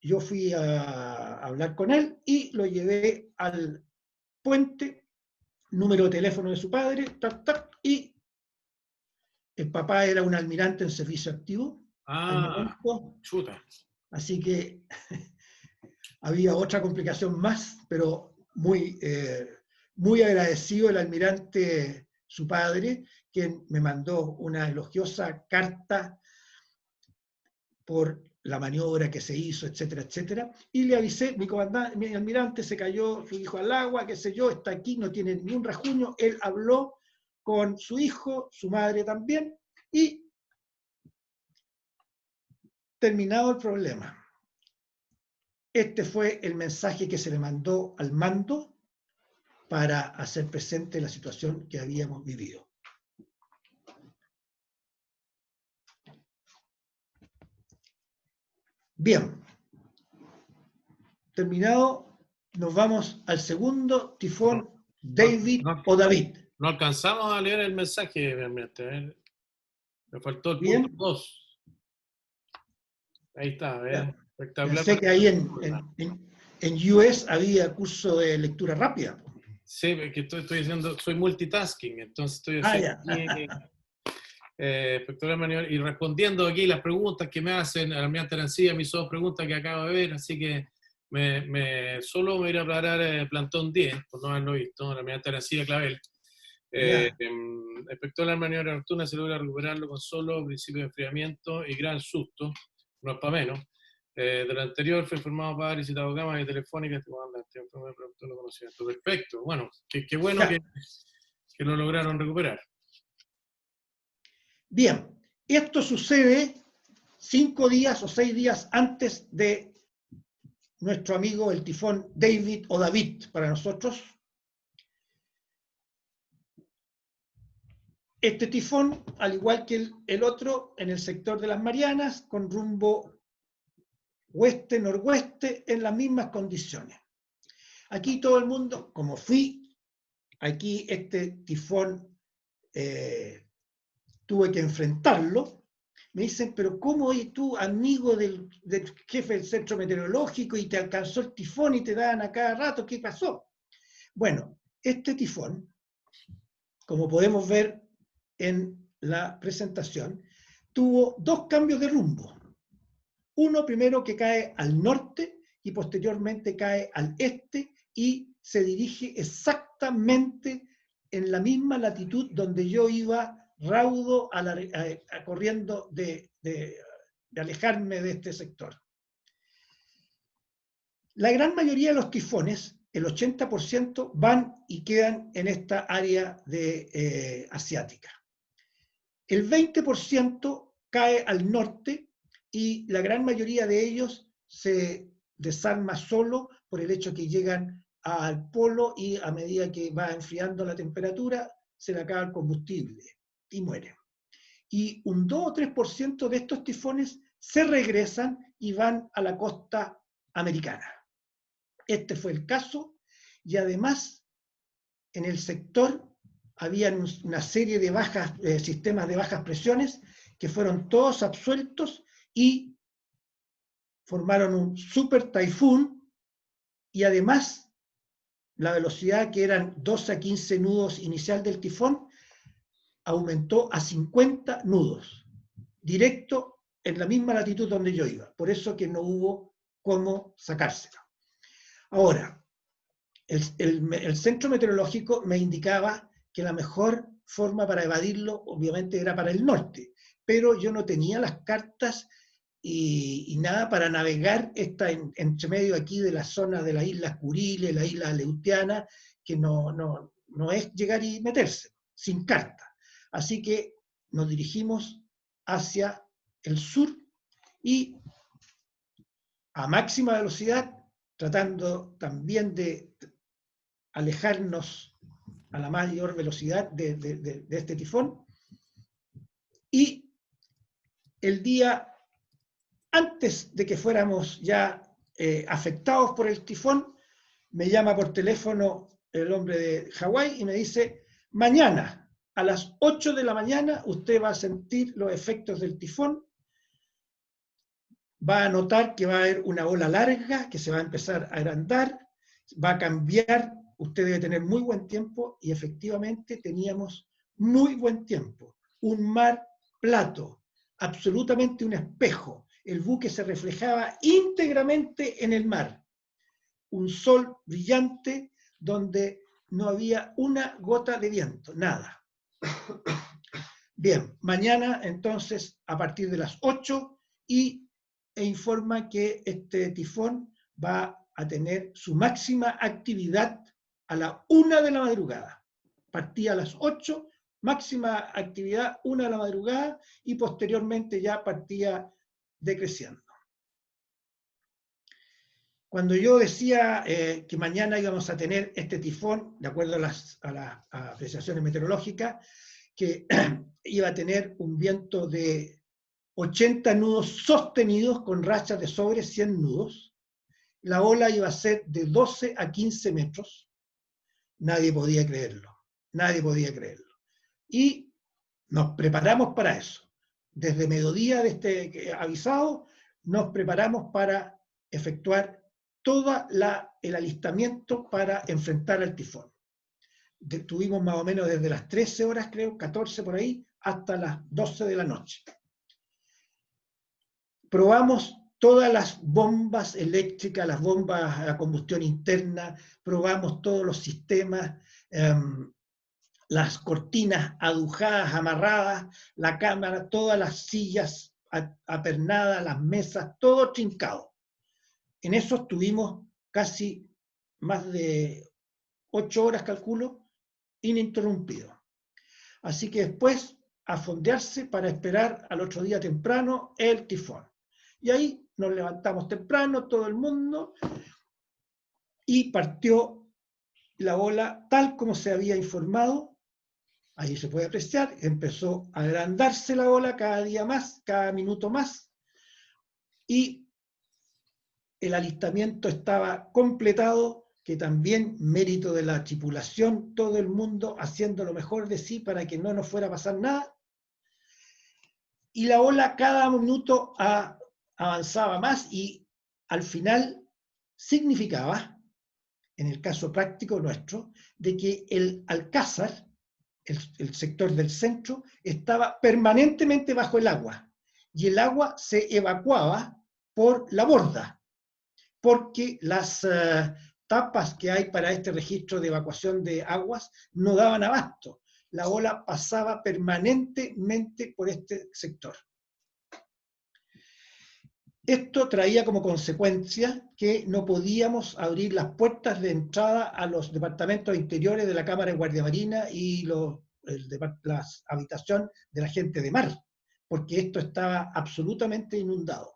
S1: yo fui a hablar con él y lo llevé al puente, número de teléfono de su padre, tac, tac, y el papá era un almirante en servicio activo al momento,
S2: Chuta.
S1: así que había otra complicación más, pero muy agradecido el almirante, su padre, quien me mandó una elogiosa carta por la maniobra que se hizo, etcétera, etcétera, y le avisé, mi almirante se cayó su hijo al agua, qué sé yo, está aquí, no tiene ningún rasguño, él habló con su hijo, su madre también, y terminado el problema. Este fue el mensaje que se le mandó al mando para hacer presente la situación que habíamos vivido. Bien, terminado, nos vamos al segundo tifón, David o David.
S2: No alcanzamos a leer el mensaje, realmente. Me faltó el
S1: Bien.
S2: punto 2. Ahí está, ¿ves?
S1: Pensé que ahí en US había curso de lectura rápida.
S2: Sí, que estoy diciendo, soy multitasking, entonces estoy haciendo aquí, y respondiendo aquí las preguntas que me hacen. A la mía Terancía me hizo 2 preguntas que acabo de ver, así que solo me voy a ir a parar Plantón 10, por no haberlo visto, la mía Terancía Clavel. Respecto a la maniobra nocturna, se logra recuperarlo con solo principio de enfriamiento y gran susto, no es para menos. De lo anterior fue informado padre y citado cámara y telefónica, conocimiento. Perfecto, bueno, qué bueno que lo lograron recuperar.
S1: Bien, esto sucede 5 días o 6 días antes de nuestro amigo el tifón David o David para nosotros. Este tifón, al igual que el otro, en el sector de las Marianas, con rumbo oeste-noroeste, en las mismas condiciones. Aquí todo el mundo, como fui, aquí este tifón tuve que enfrentarlo. Me dicen, pero ¿cómo hoy tú, amigo del jefe del centro meteorológico, y te alcanzó el tifón y te dan a cada rato? ¿Qué pasó? Bueno, este tifón, como podemos ver en la presentación, tuvo 2 cambios de rumbo. Uno primero que cae al norte y posteriormente cae al este y se dirige exactamente en la misma latitud donde yo iba raudo corriendo de alejarme de este sector. La gran mayoría de los tifones, el 80%, van y quedan en esta área asiática. El 20% cae al norte y la gran mayoría de ellos se desarma solo por el hecho que llegan al polo y a medida que va enfriando la temperatura se le acaba el combustible y mueren. Y un 2 o 3% de estos tifones se regresan y van a la costa americana. Este fue el caso y además en el sector había una serie de sistemas de bajas presiones que fueron todos absueltos y formaron un super taifún y además la velocidad, que eran 12 a 15 nudos inicial del tifón, aumentó a 50 nudos, directo en la misma latitud donde yo iba. Por eso que no hubo cómo sacárselo. Ahora, el centro meteorológico me indicaba que la mejor forma para evadirlo obviamente era para el norte, pero yo no tenía las cartas y nada para navegar entre medio aquí de la zona de las Islas Kuriles, la isla Aleutiana, que no es llegar y meterse, sin carta. Así que nos dirigimos hacia el sur y a máxima velocidad, tratando también de alejarnos a la mayor velocidad de este tifón. Y el día antes de que fuéramos ya afectados por el tifón, me llama por teléfono el hombre de Hawái y me dice: mañana a las 8 de la mañana usted va a sentir los efectos del tifón, va a notar que va a haber una ola larga que se va a empezar a agrandar, va a cambiar, usted debe tener muy buen tiempo, y efectivamente teníamos muy buen tiempo. Un mar plato, absolutamente un espejo, el buque se reflejaba íntegramente en el mar, un sol brillante donde no había una gota de viento, nada. Bien, mañana entonces a partir de las 8 y e informa que este tifón va a tener su máxima actividad a la 1 de la madrugada. Partía a las 8, máxima actividad 1 de la madrugada, y posteriormente ya partía decreciendo. Cuando yo decía que mañana íbamos a tener este tifón, de acuerdo a las apreciaciones meteorológicas, que iba a tener un viento de 80 nudos sostenidos con rachas de sobre 100 nudos, la ola iba a ser de 12 a 15 metros, nadie podía creerlo, nadie podía creerlo. Y nos preparamos para eso. Desde mediodía de este avisado, nos preparamos para efectuar todo el alistamiento para enfrentar al tifón. Tuvimos más o menos desde las 13 horas, creo, 14 por ahí, hasta las 12 de la noche. Probamos todas las bombas eléctricas, las bombas a combustión interna, probamos todos los sistemas, las cortinas adujadas, amarradas, la cámara, todas las sillas apernadas, las mesas, todo trincado. En eso estuvimos casi más de 8 horas, calculo, ininterrumpido. Así que después a fondearse para esperar al otro día temprano el tifón. Y ahí nos levantamos temprano, todo el mundo, y partió la ola tal como se había informado. Ahí se puede apreciar, empezó a agrandarse la ola cada día más, cada minuto más, y el alistamiento estaba completado, que también mérito de la tripulación, todo el mundo haciendo lo mejor de sí para que no nos fuera a pasar nada. Y la ola cada minuto avanzaba más y al final significaba, en el caso práctico nuestro, de que el Alcázar, el sector del centro, estaba permanentemente bajo el agua y el agua se evacuaba por la borda, porque las tapas que hay para este registro de evacuación de aguas no daban abasto. La ola pasaba permanentemente por este sector. Esto traía como consecuencia que no podíamos abrir las puertas de entrada a los departamentos interiores de la Cámara de Guardia Marina y la habitación de la gente de mar, porque esto estaba absolutamente inundado.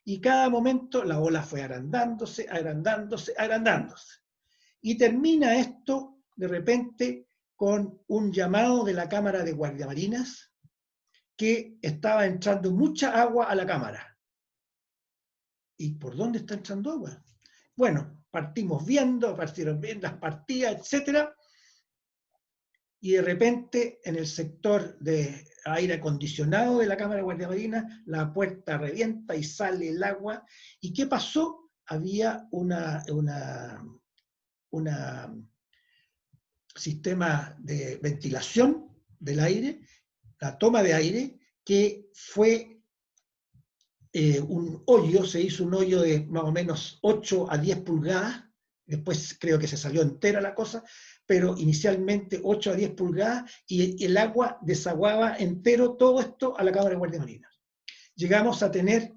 S1: Y cada momento la ola fue agrandándose, agrandándose, agrandándose. Y termina esto de repente con un llamado de la Cámara de Guardiamarinas que estaba entrando mucha agua a la Cámara. ¿Y por dónde está entrando agua? Bueno, partieron bien las partidas, etc. Y de repente en el sector de aire acondicionado de la Cámara de Guardia Marina, la puerta revienta y sale el agua. ¿Y qué pasó? Había un sistema de ventilación del aire, la toma de aire, que fue un hoyo, se hizo un hoyo de más o menos 8 a 10 pulgadas, después creo que se salió entera la cosa, pero inicialmente 8 a 10 pulgadas, y el agua desaguaba entero todo esto a la Cámara de Guardia Marina. Llegamos a tener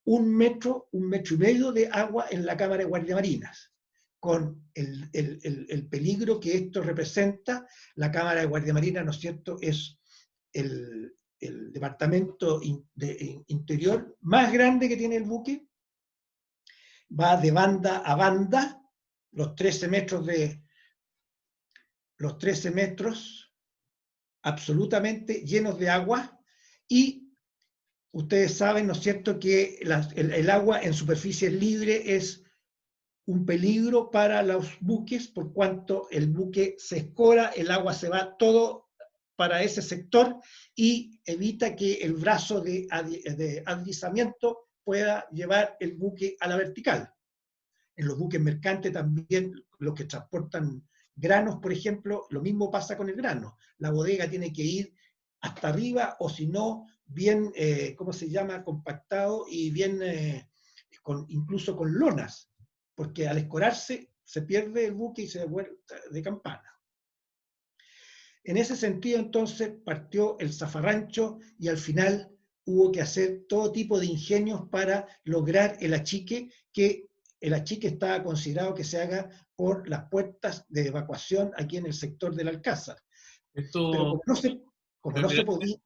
S1: 1 metro, 1 metro y medio de agua en la Cámara de Guardia Marinas, con el peligro que esto representa. La Cámara de Guardia Marina, ¿no es cierto?, es el departamento interior más grande que tiene el buque, va de banda a banda, los 13 metros absolutamente llenos de agua, y ustedes saben, ¿no es cierto?, que el agua en superficie libre es un peligro para los buques, por cuanto el buque se escora, el agua se va todo para ese sector y evita que el brazo de deslizamiento pueda llevar el buque a la vertical. En los buques mercantes también, los que transportan granos, por ejemplo, lo mismo pasa con el grano. La bodega tiene que ir hasta arriba, o si no, bien, ¿cómo se llama?, compactado y bien, incluso con lonas, porque al escorarse se pierde el buque y se vuelve de campana. En ese sentido, entonces, partió el zafarrancho y al final hubo que hacer todo tipo de ingenios para lograr el achique, que el achique estaba considerado que se haga por las puertas de evacuación aquí en el sector del Alcázar. Pero
S2: Esto,
S1: como
S2: pero
S1: no se
S2: mira,
S1: podía,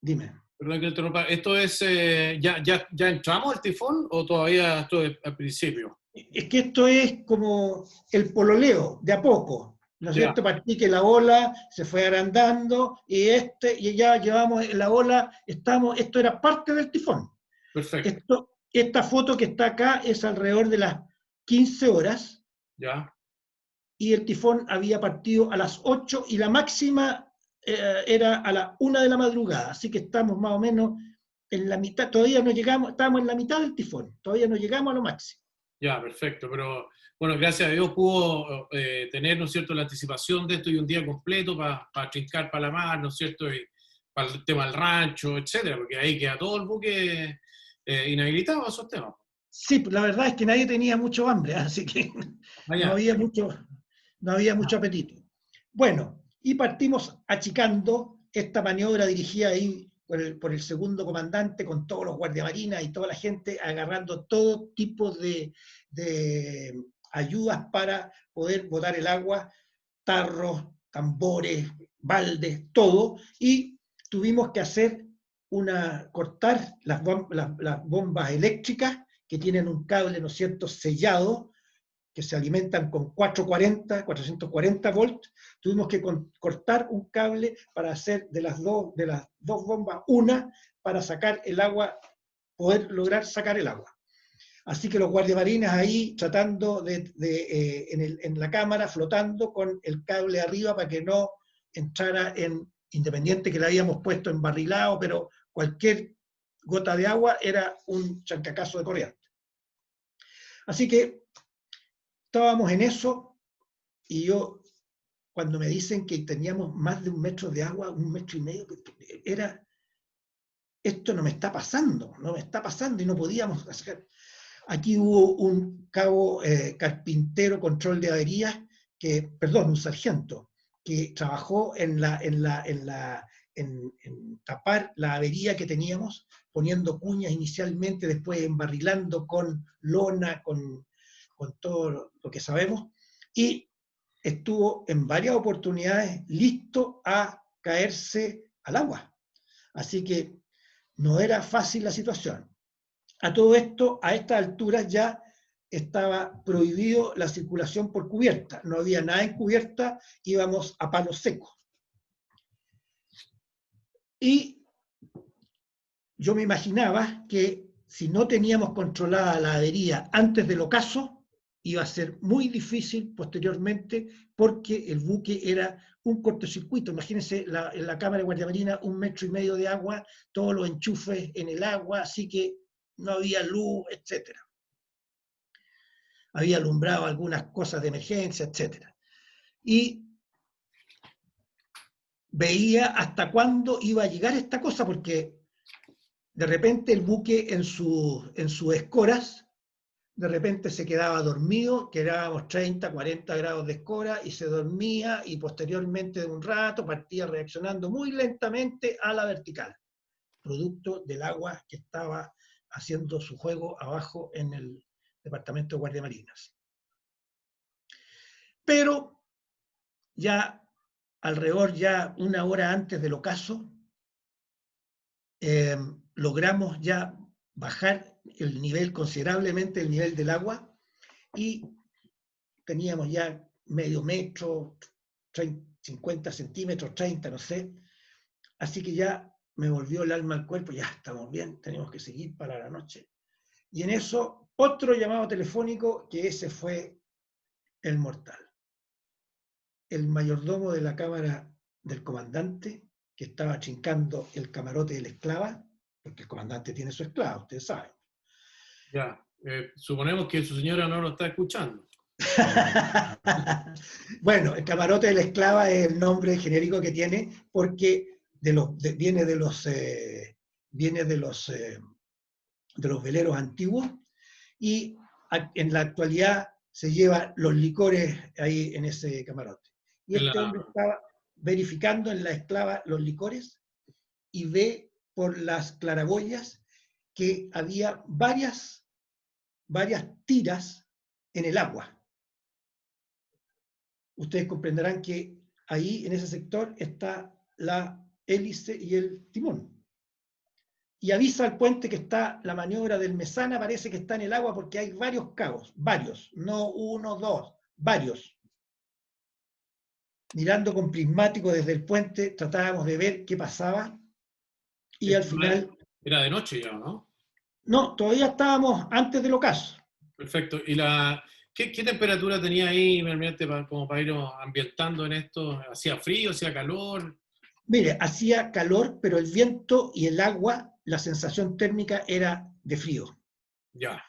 S1: dime.
S2: perdón que te interrumpa, ¿esto es, ya entramos al tifón o todavía esto es al principio?
S1: Es que esto es como el pololeo, de a poco, ¿no es
S2: Ya,
S1: cierto? Partí que la ola se fue agrandando y ya llevamos la ola, esto era parte del tifón.
S2: perfecto,
S1: Esta foto que está acá es alrededor de las 15 horas
S2: ya.
S1: y el tifón había partido a las 8 y la máxima era a la 1 de la madrugada, así que estamos más o menos en la mitad, todavía no llegamos, estábamos en la mitad del tifón, todavía no llegamos a lo máximo.
S2: Ya, perfecto. Pero bueno, gracias a Dios pudo tener, ¿no es cierto?, la anticipación de esto y un día completo para trincar para la mar, ¿no es cierto?, y para el tema del rancho, etcétera, porque ahí queda todo el buque inhabilitado a esos temas.
S1: Sí, la verdad es que nadie tenía mucho hambre, así que no
S2: Allá,
S1: había mucho, no había mucho apetito. Bueno, y partimos achicando esta maniobra dirigida ahí por el segundo comandante con todos los guardiamarinas y toda la gente agarrando todo tipo de ayudas para poder botar el agua, tarros, tambores, baldes, todo, y tuvimos que hacer cortar las bombas eléctricas que tienen un cable, ¿no es cierto?, sellado, que se alimentan con 440 volts, tuvimos que cortar un cable para hacer de las dos bombas una para sacar el agua, poder lograr sacar el agua. Así que los guardiamarines ahí tratando en la cámara, flotando con el cable arriba para que no entrara independiente que le habíamos puesto embarrilado, pero cualquier gota de agua era un chancacazo de corriente. Así que estábamos en eso y yo, cuando me dicen que teníamos más de 1 metro de agua, 1,5 metros, era, esto no me está pasando, no me está pasando y no podíamos hacer. Aquí hubo un cabo carpintero, control de averías, perdón, un sargento, que trabajó en tapar la avería que teníamos, poniendo cuñas inicialmente, después embarrilando con lona, con todo lo que sabemos, y estuvo en varias oportunidades listo a caerse al agua. Así que no era fácil la situación. A todo esto, a estas alturas ya estaba prohibido la circulación por cubierta, no había nada en cubierta, íbamos a palo seco. Y yo me imaginaba que si no teníamos controlada la avería antes del ocaso, iba a ser muy difícil posteriormente porque el buque era un cortocircuito. Imagínense en la cámara de guardia marina, 1,5 metros de agua, todos los enchufes en el agua, así que no había luz, etc. Había alumbrado algunas cosas de emergencia, etc. Y veía hasta cuándo iba a llegar esta cosa, porque de repente el buque en sus escoras, de repente se quedaba dormido, quedábamos 30, 40 grados de escora y se dormía y posteriormente de un rato partía reaccionando muy lentamente a la vertical, producto del agua que estaba haciendo su juego abajo en el departamento de Guardia Marinas. Pero ya alrededor, ya 1 hora antes del ocaso, logramos ya bajar el nivel considerablemente, el nivel del agua, y teníamos ya medio metro, 50 centímetros, 30, no sé. Así que ya me volvió el alma al cuerpo, ya estamos bien, tenemos que seguir para la noche. Y en eso, otro llamado telefónico, que ese fue el mortal. El mayordomo de la cámara del comandante, que estaba chincando el camarote de la esclava, porque el comandante tiene su esclava, ustedes saben.
S2: ya. Suponemos que su señora no lo está escuchando.
S1: Bueno, el camarote de la esclava es el nombre genérico que tiene porque viene de los veleros antiguos y en la actualidad se lleva los licores ahí en ese camarote. Y
S2: En
S1: este
S2: la,
S1: hombre estaba verificando en la esclava los licores y ve por las claraboyas que había varias tiras en el agua. Ustedes comprenderán que ahí, en ese sector, está la hélice y el timón. Y avisa al puente que está la maniobra del Mesana, parece que está en el agua porque hay varios cabos, varios, no uno, dos, varios. Mirando con prismático desde el puente, tratábamos de ver qué pasaba y al final...
S2: Era de noche ya, ¿no?
S1: No, todavía estábamos antes del ocaso.
S2: Perfecto. ¿Y qué temperatura tenía ahí, como para ir ambientando en esto? ¿Hacía frío, hacía calor?
S1: Mire, hacía calor, pero el viento y el agua, la sensación térmica era de frío.
S2: Ya.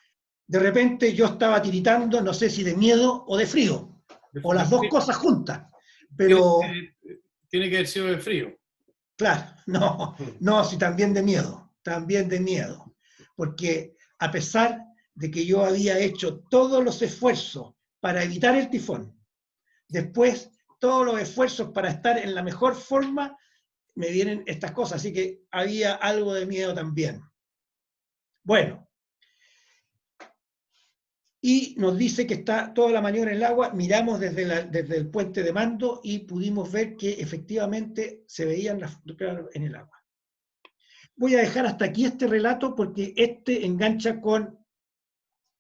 S1: De repente yo estaba tiritando, no sé si de miedo o de frío, o las dos cosas juntas. Pero,
S2: tiene que haber sido de frío.
S1: claro, no, sí, también de miedo. Porque a pesar de que yo había hecho todos los esfuerzos para evitar el tifón, después todos los esfuerzos para estar en la mejor forma, me vienen estas cosas, así que había algo de miedo también. Bueno, y nos dice que está toda la maniobra en el agua, miramos desde el puente de mando y pudimos ver que efectivamente se veían las en el agua. Voy a dejar hasta aquí este relato porque este engancha con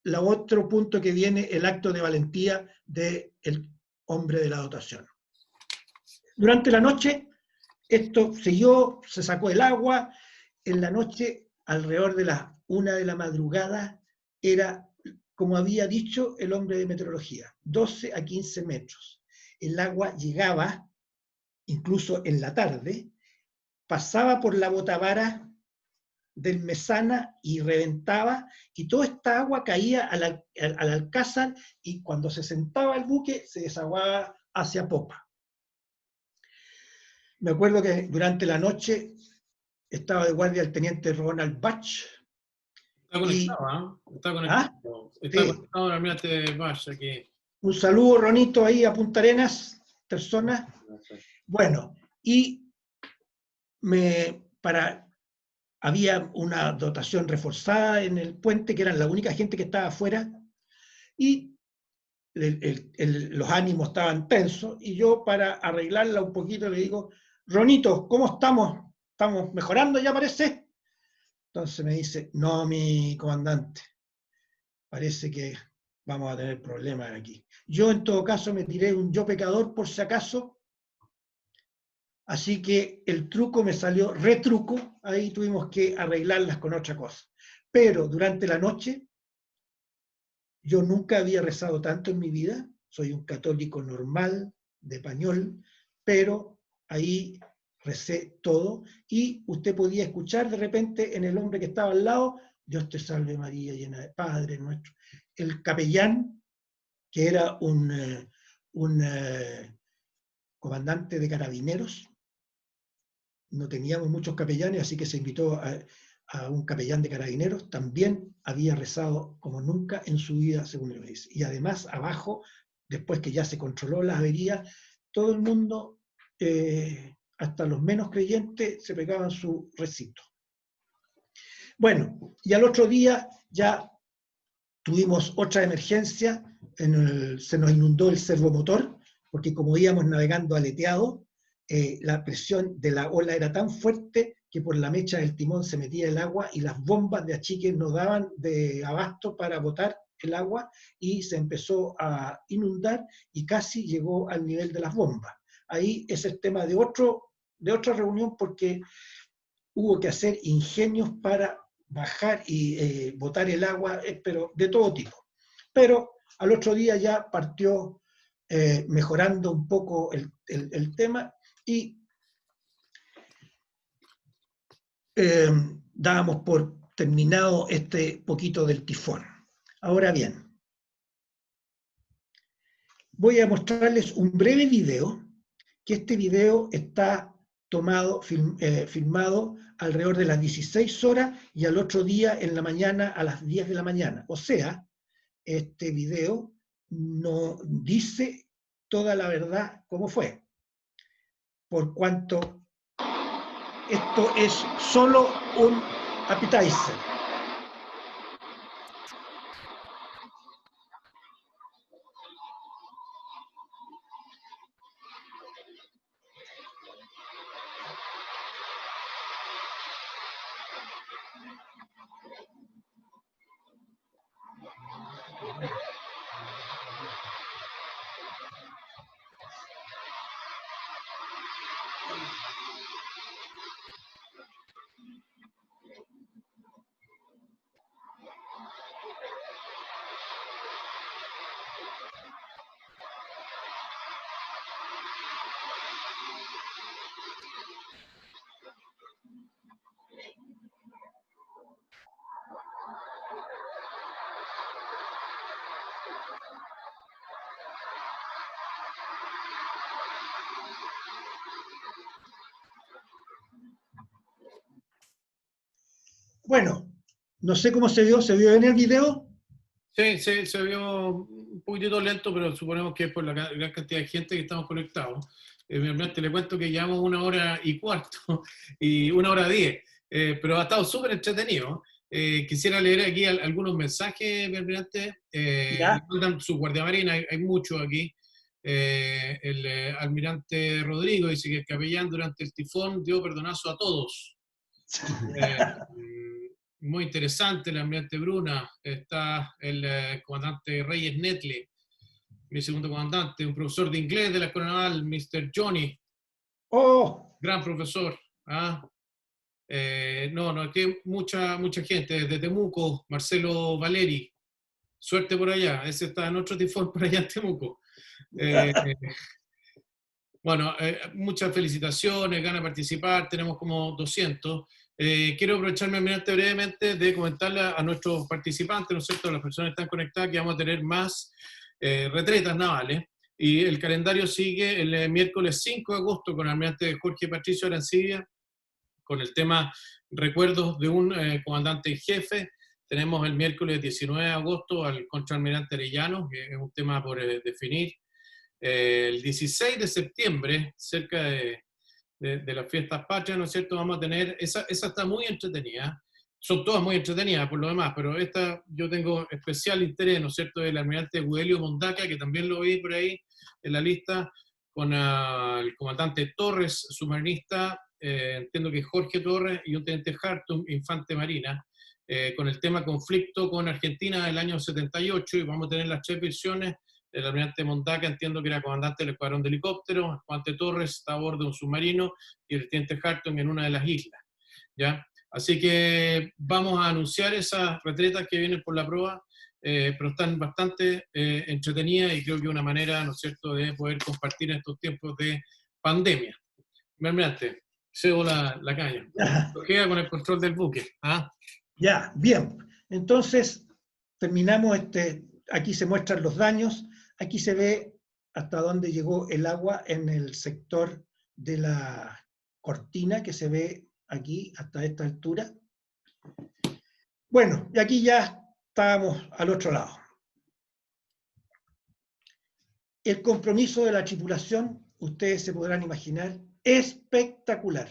S1: el otro punto que viene, el acto de valentía del hombre de la dotación. Durante la noche, esto siguió, se sacó el agua. En la noche, alrededor de las 1 de la madrugada, era, como había dicho el hombre de meteorología, 12 a 15 metros. El agua llegaba, incluso en la tarde, pasaba por la botavara del Mesana y reventaba, y toda esta agua caía al alcázar, y cuando se sentaba el buque, se desaguaba hacia popa. Me acuerdo que durante la noche estaba de guardia el teniente Ronald Bach.
S2: Está conectado, ¿eh? Está conectado. Está
S1: Sí.
S2: conectado el almirante Bach aquí.
S1: Un saludo, Ronito, ahí a Punta Arenas, personas. Bueno, y había una dotación reforzada en el puente, que eran la única gente que estaba afuera, y los ánimos estaban tensos, y yo, para arreglarla un poquito, le digo: Ronito, ¿cómo estamos? ¿Estamos mejorando ya, parece? Entonces me dice: no, mi comandante, parece que vamos a tener problemas aquí. Yo, en todo caso, me tiré un yo pecador por si acaso, así que el truco me salió retruco, ahí tuvimos que arreglarlas con otra cosa. Pero durante la noche, yo nunca había rezado tanto en mi vida, soy un católico normal, de pañol, pero ahí recé todo, y usted podía escuchar de repente en el hombre que estaba al lado: Dios te salve María, llena de Padre nuestro. El capellán, que era un comandante de carabineros, no teníamos muchos capellanes, así que se invitó a un capellán de carabineros, también había rezado como nunca en su vida, según él dice. Y además, abajo, después que ya se controló la avería, todo el mundo, hasta los menos creyentes, se pegaban su recito. Bueno, y al otro día ya tuvimos otra emergencia, se nos inundó el servomotor, porque como íbamos navegando aleteado, la presión de la ola era tan fuerte que por la mecha del timón se metía el agua, y las bombas de achique no daban de abasto para botar el agua, y se empezó a inundar y casi llegó al nivel de las bombas. Ahí es el tema de otra reunión, porque hubo que hacer ingenios para bajar y botar el agua, pero de todo tipo. Pero al otro día ya partió mejorando un poco el tema, y dábamos por terminado este poquito del tifón. Ahora bien, voy a mostrarles un breve video, que este video está filmado alrededor de las 16 horas y al otro día en la mañana a las 10 de la mañana. O sea, este video no dice toda la verdad cómo fue, por cuanto esto es solo un appetizer. Bueno, no sé cómo se vio en el video.
S2: Sí, se vio un poquitito lento, pero suponemos que es por la gran cantidad de gente que estamos conectados. Te le cuento que llevamos 1 hora y cuarto y 1 hora 10, pero ha estado súper entretenido. Quisiera leer aquí algunos mensajes, mi almirante.
S1: Ya.
S2: Mandan su guardia marina, hay muchos aquí. El almirante Rodrigo dice que el capellán durante el tifón dio perdonazo a todos. Muy interesante el ambiente Bruna. Está el comandante Reyes Netle, mi segundo comandante, un profesor de inglés de la Escuela Naval, Mr. Johnny,
S1: Oh,
S2: gran profesor. ¿Ah? No, aquí mucha gente, desde Temuco, Marcelo Valeri, suerte por allá, ese está en otro tifón por allá en Temuco. Bueno, muchas felicitaciones, gana participar, tenemos como 200. Quiero aprovecharme, almirante, brevemente de comentarle a nuestros participantes, ¿no es cierto?, a las personas que están conectadas, que vamos a tener más retretas navales. Y el calendario sigue el miércoles 5 de agosto con el almirante Jorge Patricio Arancibia, con el tema Recuerdos de un comandante en jefe. Tenemos el miércoles 19 de agosto al contraalmirante Arellano, que es un tema por definir. El 16 de septiembre, cerca de las fiestas patrias, ¿no es cierto?, vamos a tener, esa está muy entretenida, son todas muy entretenidas por lo demás, pero esta yo tengo especial interés, ¿no es cierto?, del almirante Gudelio Mondaca, que también lo vi por ahí en la lista, con el comandante Torres, submarinista, entiendo que es Jorge Torres, y un teniente Hartung, infante marina, con el tema conflicto con Argentina del año 78, y vamos a tener las 3 versiones. El almirante Mondaca, entiendo que era comandante del escuadrón de helicópteros, el comandante Torres está a bordo de un submarino y el teniente Hartung en una de las islas, ¿ya? Así que vamos a anunciar esas retretas que vienen por la prueba, pero están bastante entretenidas y creo que una manera, ¿no es cierto?, de poder compartir en estos tiempos de pandemia. Mi almirante, cedo la caña. Nos queda con el control del buque. ¿Ah?
S1: ya, bien. Entonces, terminamos aquí se muestran los daños, aquí se ve hasta dónde llegó el agua en el sector de la cortina que se ve aquí hasta esta altura. Bueno, y aquí ya estábamos al otro lado. El compromiso de la tripulación, ustedes se podrán imaginar, espectacular.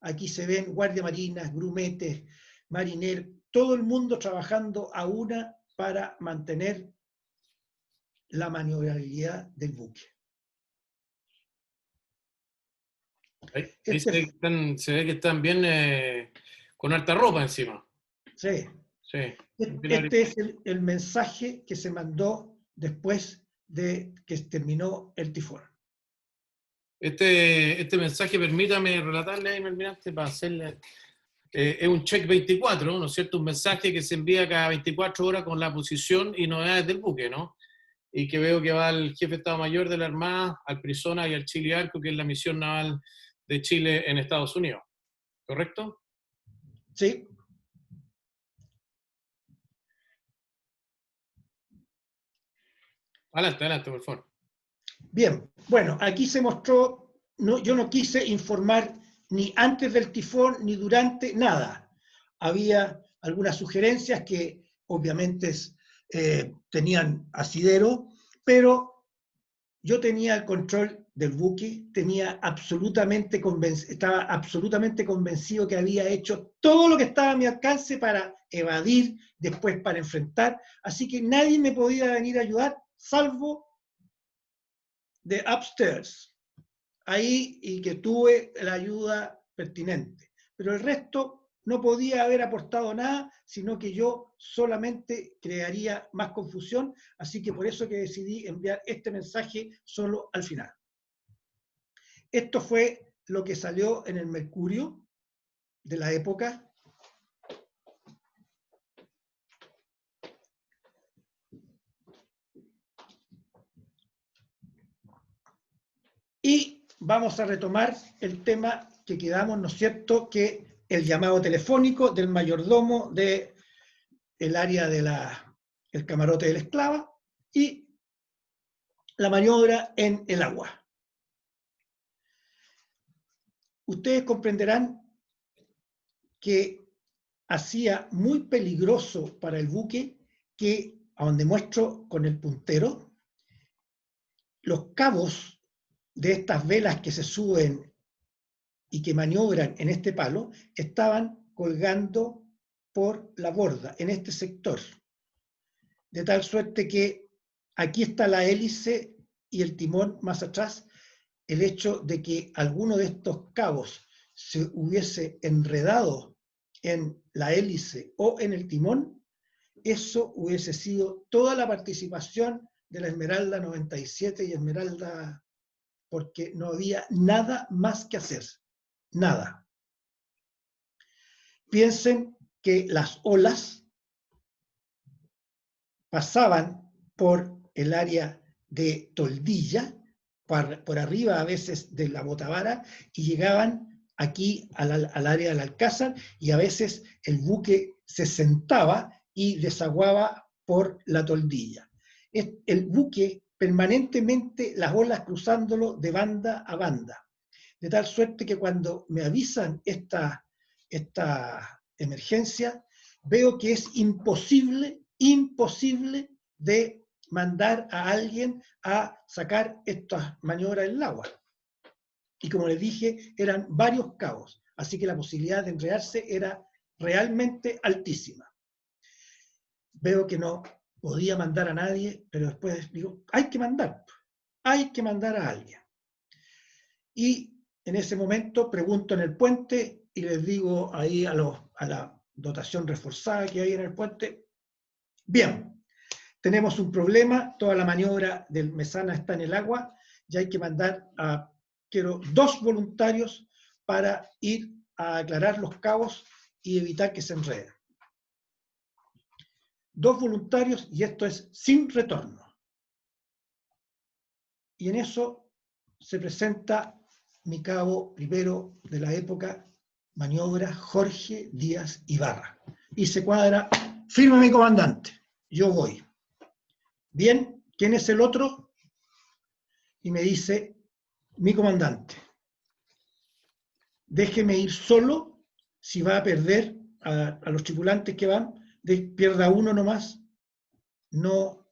S1: Aquí se ven guardia marinas, grumetes, marineros, todo el mundo trabajando a una para mantener la maniobrabilidad del buque.
S2: Ahí se ve que están bien con alta ropa encima.
S1: Sí.
S2: Sí.
S1: Este es el mensaje que se mandó después de que terminó el tifón.
S2: Este mensaje, permítame relatarle, almirante, para hacerle... es un check 24, ¿no es cierto? Un mensaje que se envía cada 24 horas con la posición y novedades del buque, ¿no? Y que veo que va al jefe de Estado Mayor de la Armada, al Prisona y al Chile Arco, que es la misión naval de Chile en Estados Unidos. ¿Correcto?
S1: Sí.
S2: Adelante, por favor.
S1: Bien, bueno, aquí se mostró, yo no quise informar ni antes del tifón ni durante, nada. Había algunas sugerencias que obviamente tenían asidero, pero yo tenía el control del buque, estaba absolutamente convencido que había hecho todo lo que estaba a mi alcance para evadir, después para enfrentar, así que nadie me podía venir a ayudar, salvo de upstairs, ahí, y que tuve la ayuda pertinente. Pero el resto no podía haber aportado nada, sino que yo solamente crearía más confusión, así que por eso que decidí enviar este mensaje solo al final. Esto fue lo que salió en el Mercurio de la época. Y vamos a retomar el tema que quedamos, ¿no es cierto?, que el llamado telefónico del mayordomo del área del camarote de la esclava y la maniobra en el agua. Ustedes comprenderán que hacía muy peligroso para el buque que, a donde muestro con el puntero, los cabos de estas velas que se suben y que maniobran en este palo estaban colgando por la borda, en este sector. De tal suerte que aquí está la hélice y el timón más atrás. El hecho de que alguno de estos cabos se hubiese enredado en la hélice o en el timón, eso hubiese sido toda la participación de la Esmeralda 97 y Esmeralda, porque no había nada más que hacer, nada. Piensen que las olas pasaban por el área de toldilla, por arriba a veces de la botavara, y llegaban aquí al área del alcázar, y a veces el buque se sentaba y desaguaba por la toldilla. El buque permanentemente, las olas cruzándolo de banda a banda, de tal suerte que cuando me avisan esta emergencia, veo que es imposible de mandar a alguien a sacar estas maniobras en el agua. Y como les dije, eran varios cabos, así que la posibilidad de enredarse era realmente altísima. Veo que no podía mandar a nadie, pero después digo, hay que mandar a alguien. Y en ese momento pregunto en el puente y les digo ahí a la dotación reforzada que hay en el puente, bien, tenemos un problema, toda la maniobra del Mesana está en el agua, y hay que mandar quiero 2 voluntarios para ir a aclarar los cabos y evitar que se enreden. 2 voluntarios, y esto es sin retorno. Y en eso se presenta mi cabo primero de la época, maniobra Jorge Díaz Ibarra. Y se cuadra, firma mi comandante, yo voy. Bien, ¿quién es el otro? Y me dice, mi comandante, déjeme ir solo, si va a perder a los tripulantes que van, pierda uno nomás, no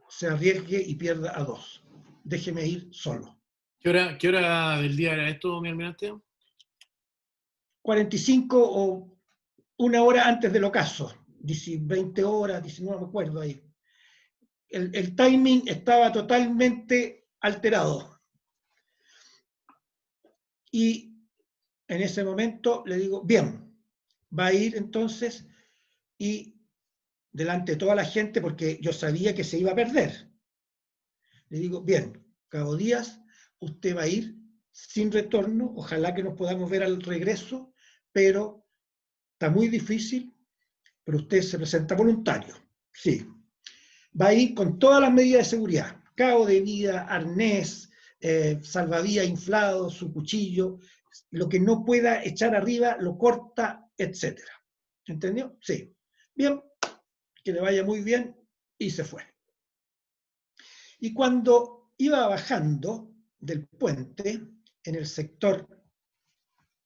S1: se arriesgue y pierda a 2. Déjeme ir solo.
S2: ¿Qué hora del día era esto, mi almirante?
S1: 45 o 1 hora antes del ocaso, 20 horas, 19, no me acuerdo ahí. El timing estaba totalmente alterado. Y en ese momento le digo, bien, va a ir entonces, y delante de toda la gente, porque yo sabía que se iba a perder, le digo, bien, Cabo Díaz, usted va a ir sin retorno, ojalá que nos podamos ver al regreso, pero está muy difícil, pero usted se presenta voluntario, sí. Va a ir con todas las medidas de seguridad, cabo de vida, arnés, salvavidas inflado, su cuchillo, lo que no pueda echar arriba lo corta, etc. ¿Entendió? Sí. Bien, que le vaya muy bien, y se fue. Y cuando iba bajando del puente, en el sector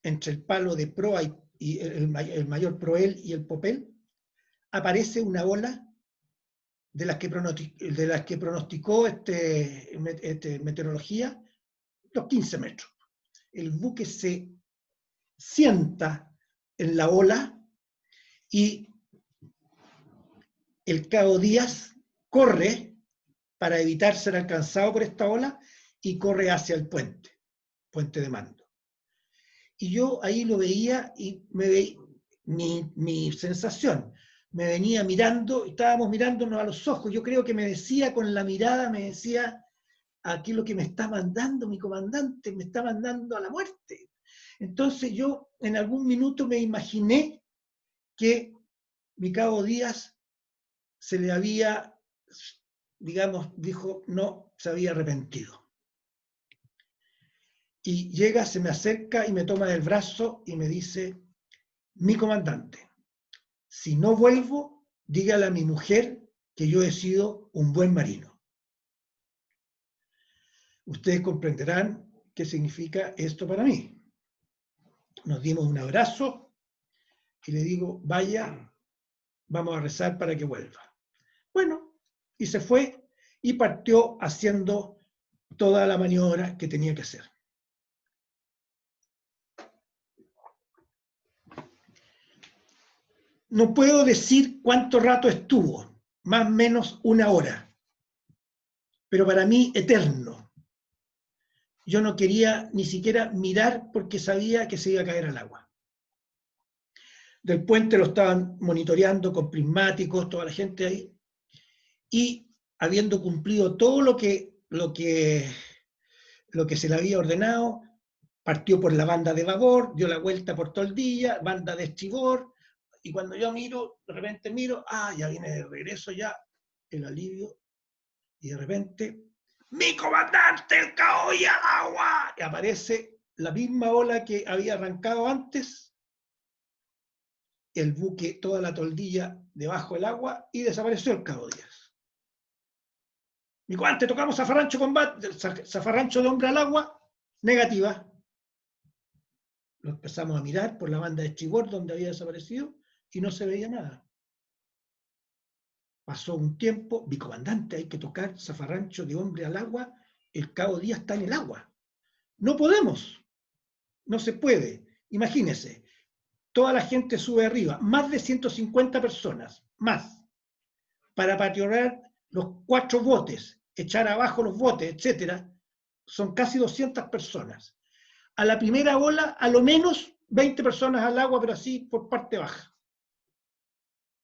S1: entre el palo de proa y el mayor proel y el popel, aparece una ola de las que pronosticó meteorología, los 15 metros. El buque se sienta en la ola y el Cabo Díaz corre para evitar ser alcanzado por esta ola y corre hacia el puente de mando. Y yo ahí lo veía y mi sensación, me venía mirando, estábamos mirándonos a los ojos, yo creo que me decía con la mirada, me decía, aquí lo que me está mandando mi comandante, me está mandando a la muerte. Entonces yo en algún minuto me imaginé que mi Cabo Díaz se le había, digamos, dijo, no, se había arrepentido. Y llega, se me acerca y me toma del brazo y me dice, mi comandante, si no vuelvo, dígale a mi mujer que yo he sido un buen marino. Ustedes comprenderán qué significa esto para mí. Nos dimos un abrazo y le digo, vaya, vamos a rezar para que vuelva. Bueno, y se fue y partió haciendo toda la maniobra que tenía que hacer. No puedo decir cuánto rato estuvo, más o menos 1 hora, pero para mí eterno. Yo no quería ni siquiera mirar porque sabía que se iba a caer al agua. Del puente lo estaban monitoreando con prismáticos, toda la gente ahí, y habiendo cumplido todo lo que se le había ordenado, partió por la banda de babor, dio la vuelta por todo el día, banda de estribor, y cuando yo miro, de repente miro, ya viene de regreso ya el alivio, y de repente, ¡mi comandante, el Cabo y al agua! Y aparece la misma ola que había arrancado antes, el buque, toda la toldilla debajo del agua, y desapareció el Cabo Díaz. Mi comandante, tocamos zafarrancho combate, zafarrancho de hombre al agua, negativa. Lo empezamos a mirar por la banda de estribor donde había desaparecido y no se veía nada. Pasó un tiempo, mi comandante, hay que tocar zafarrancho de hombre al agua, el Cabo Díaz está en el agua. No podemos, no se puede. Imagínense, toda la gente sube arriba, más de 150 personas, más, para patrullar los 4 botes, echar abajo los botes, etcétera, son casi 200 personas. A la primera ola, a lo menos 20 personas al agua, pero así por parte baja.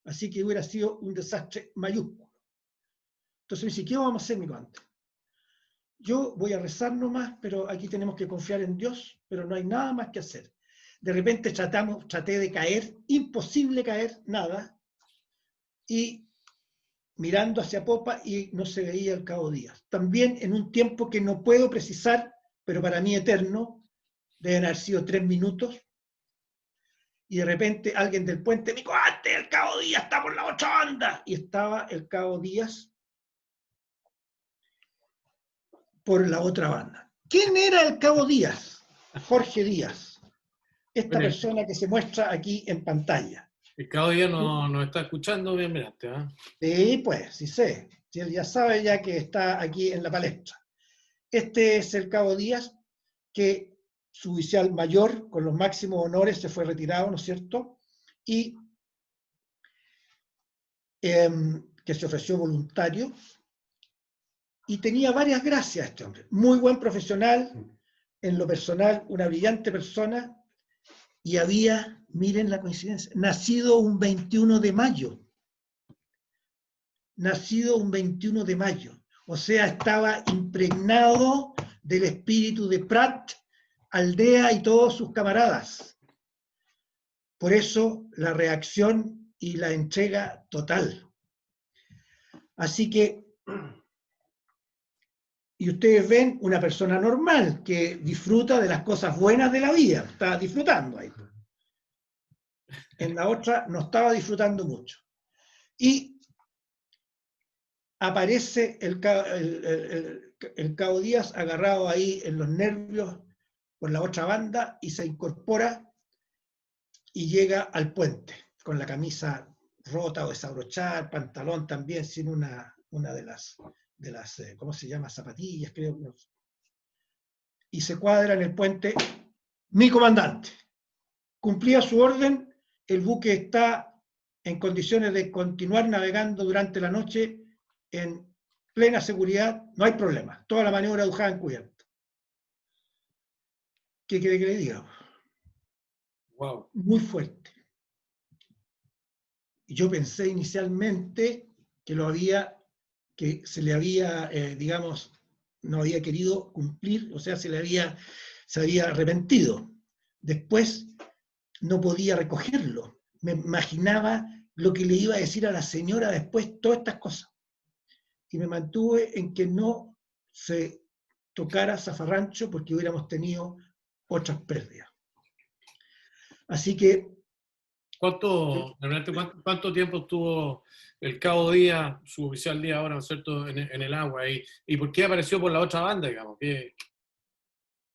S1: Así que hubiera sido un desastre mayúsculo. Entonces me dice, ¿qué vamos a hacer, mi comandante? Yo voy a rezar nomás, pero aquí tenemos que confiar en Dios, pero no hay nada más que hacer. De repente traté de caer, imposible caer, nada, y mirando hacia popa y no se veía el Cabo Díaz. También en un tiempo que no puedo precisar, pero para mí eterno, deben haber sido 3 minutos, y de repente alguien del puente, ¡mi comandante, el Cabo Díaz está por la otra banda! Y estaba el Cabo Díaz por la otra banda. ¿Quién era el Cabo Díaz? Jorge Díaz, esta
S2: Bueno,
S1: persona que se muestra aquí en pantalla.
S2: el Cabo Díaz no está escuchando bien, mirate, ¿eh?
S1: Sí, pues, sí sé. Si él ya sabe ya que está aquí en la palestra. Este es el Cabo Díaz, que su oficial mayor, con los máximos honores, se fue retirado, ¿no es cierto? Y que se ofreció voluntario. Y tenía varias gracias este hombre. Muy buen profesional, en lo personal, una brillante persona, y había, miren la coincidencia, nacido un 21 de mayo. Nacido un 21 de mayo. O sea, estaba impregnado del espíritu de Prat, Aldea y todos sus camaradas. Por eso la reacción y la entrega total. Así que, y ustedes ven una persona normal que disfruta de las cosas buenas de la vida, está disfrutando ahí. En la otra no estaba disfrutando mucho. Y aparece el Cabo Díaz agarrado ahí en los nervios por la otra banda y se incorpora y llega al puente con la camisa rota o desabrochada, el pantalón también sin una de las ¿cómo se llama? Zapatillas, creo. y se cuadra en el puente mi comandante. Cumplía su orden, el buque está en condiciones de continuar navegando durante la noche en plena seguridad, no hay problema, toda la maniobra de Ujada encubierta. ¿Qué quiere que le diga?
S2: Wow.
S1: Muy fuerte. Y yo pensé inicialmente que se le había, digamos, no había querido cumplir, o sea, se había arrepentido. Después no podía recogerlo. Me imaginaba lo que le iba a decir a la señora después, todas estas cosas. Y me mantuve en que no se tocara zafarrancho porque hubiéramos tenido otras pérdidas. Así que...
S2: ¿Cuánto tiempo estuvo el Cabo Díaz, su oficial Díaz ahora, ¿no es cierto?, en el agua? ¿Y por qué apareció por la otra banda, digamos?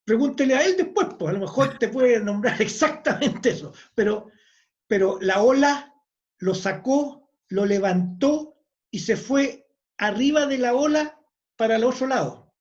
S1: Pregúntele a él después, pues a lo mejor te puede nombrar exactamente eso. Pero la ola lo sacó, lo levantó y se fue arriba de la ola para el otro lado.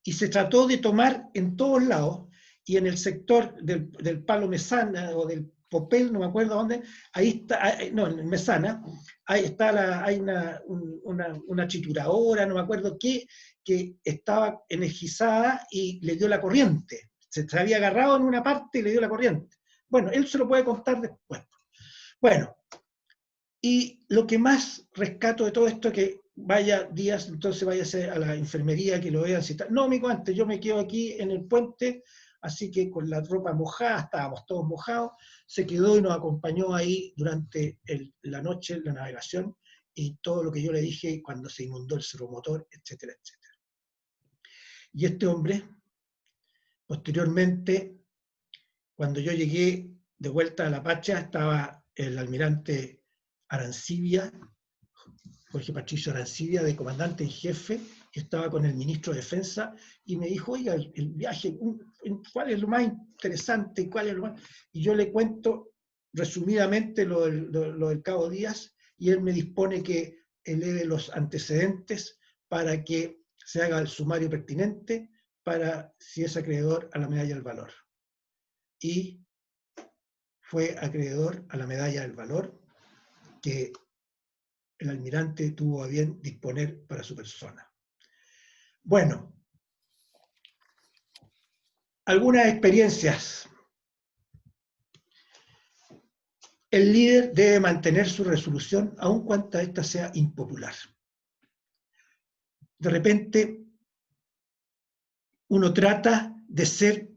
S1: Y se trató de tomar en todos lados, y en el sector del Palo Mesana o del Popel, no me acuerdo dónde, ahí está, no, en Mesana, ahí está hay una trituradora, no me acuerdo qué, que estaba energizada y le dio la corriente. Se había agarrado en una parte y le dio la corriente. Bueno, él se lo puede contar después. Bueno, y lo que más rescato de todo esto es que vaya Díaz, entonces váyase a la enfermería, que lo vean citar. No, amigo, antes yo me quedo aquí en el puente, así que con la ropa mojada, estábamos todos mojados, se quedó y nos acompañó ahí durante la noche, la navegación, y todo lo que yo le dije cuando se inundó el servomotor, etcétera, etcétera. Y este hombre, posteriormente, cuando yo llegué de vuelta a La Pacha, estaba el almirante Arancibia, Jorge Patricio Arancibia, de comandante en jefe, que estaba con el ministro de Defensa, y me dijo, oiga, el viaje, ¿cuál es lo más interesante? ¿Cuál es lo más? Y yo le cuento resumidamente lo del Cabo Díaz, y él me dispone que eleve los antecedentes para que se haga el sumario pertinente para si es acreedor a la medalla del valor. Y fue acreedor a la medalla del valor que el almirante tuvo a bien disponer para su persona. Bueno, algunas experiencias. El líder debe mantener su resolución aun cuando ésta sea impopular. De repente, uno trata de ser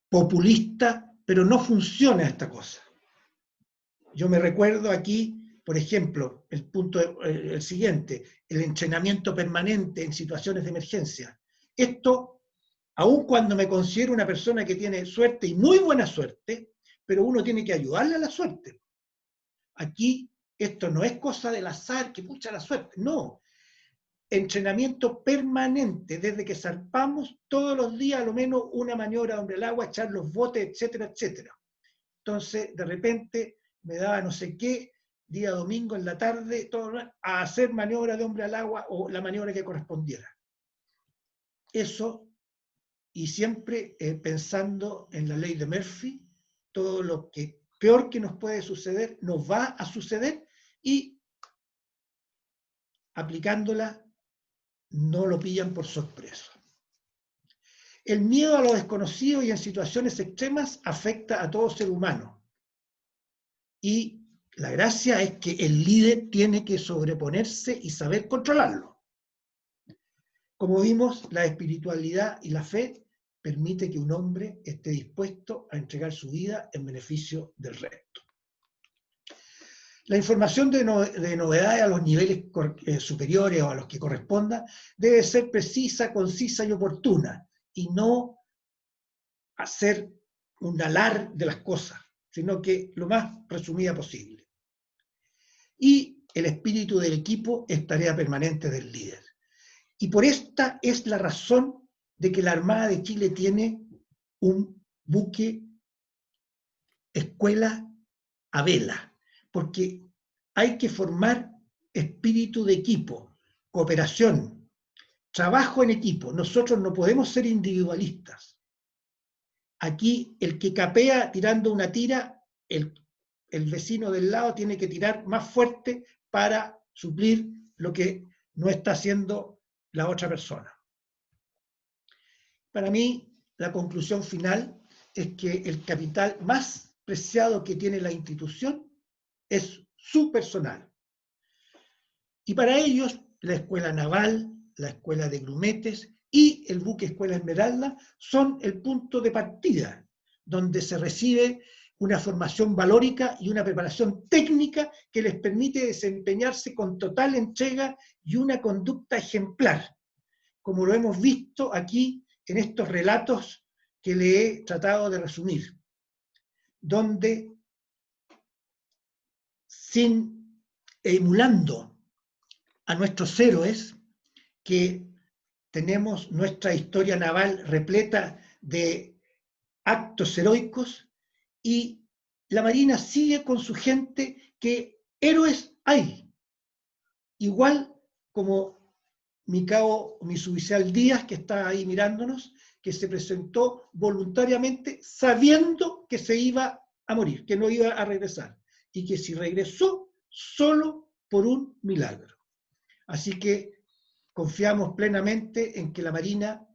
S1: populista, pero no funciona esta cosa. Yo me recuerdo aquí, por ejemplo, el siguiente, el entrenamiento permanente en situaciones de emergencia. Esto, aun cuando me considero una persona que tiene suerte y muy buena suerte, pero uno tiene que ayudarle a la suerte. Aquí esto no es cosa del azar, que pucha la suerte, no. Entrenamiento permanente, desde que zarpamos todos los días, a lo menos una maniobra de hombre al agua, echar los botes, etcétera, etcétera. Entonces, de repente, me daba no sé qué, día domingo en la tarde, todo, a hacer maniobra de hombre al agua o la maniobra que correspondiera. Eso, y siempre pensando en la ley de Murphy, todo lo que peor que nos puede suceder, nos va a suceder, y aplicándola no lo pillan por sorpresa. El miedo a lo desconocido y en situaciones extremas afecta a todo ser humano. Y la gracia es que el líder tiene que sobreponerse y saber controlarlo. Como vimos, la espiritualidad y la fe permite que un hombre esté dispuesto a entregar su vida en beneficio del resto. La información de novedades a los niveles superiores o a los que corresponda debe ser precisa, concisa y oportuna, y no hacer un alar de las cosas, sino que lo más resumida posible. Y el espíritu del equipo es tarea permanente del líder. Y por esta es la razón de que la Armada de Chile tiene un buque escuela a vela, porque hay que formar espíritu de equipo, cooperación, trabajo en equipo. Nosotros no podemos ser individualistas. Aquí el que capea tirando una tira, el vecino del lado tiene que tirar más fuerte para suplir lo que no está haciendo la otra persona. Para mí, la conclusión final es que el capital más preciado que tiene la institución es su personal. Y para ellos, la Escuela Naval, la Escuela de Grumetes y el buque Escuela Esmeralda son el punto de partida, donde se recibe una formación valórica y una preparación técnica que les permite desempeñarse con total entrega y una conducta ejemplar, como lo hemos visto aquí en estos relatos que le he tratado de resumir, donde emulando a nuestros héroes, que tenemos nuestra historia naval repleta de actos heroicos, y la Marina sigue con su gente que héroes hay, igual como mi cabo, mi suboficial Díaz, que está ahí mirándonos, que se presentó voluntariamente sabiendo que se iba a morir, que no iba a regresar, y que si regresó, solo por un milagro. Así que confiamos plenamente en que la Marina,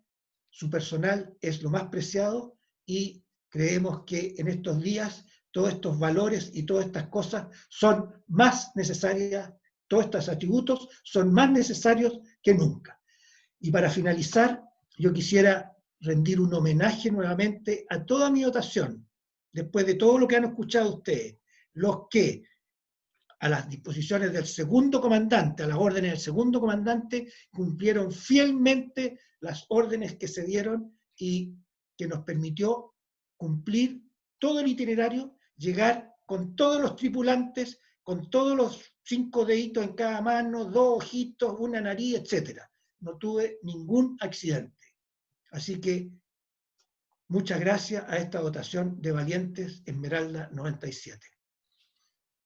S1: su personal, es lo más preciado, y creemos que en estos días todos estos valores y todas estas cosas son más necesarias, todos estos atributos son más necesarios que nunca. Y para finalizar, yo quisiera rendir un homenaje nuevamente a toda mi dotación, después de todo lo que han escuchado ustedes, los que a las disposiciones del segundo comandante, a las órdenes del segundo comandante, cumplieron fielmente las órdenes que se dieron y que nos permitió cumplir todo el itinerario, llegar con todos los tripulantes, con todos los 5 deditos en cada mano, 2 ojitos, una nariz, etc. No tuve ningún accidente. Así que muchas gracias a esta dotación de valientes Esmeralda 97.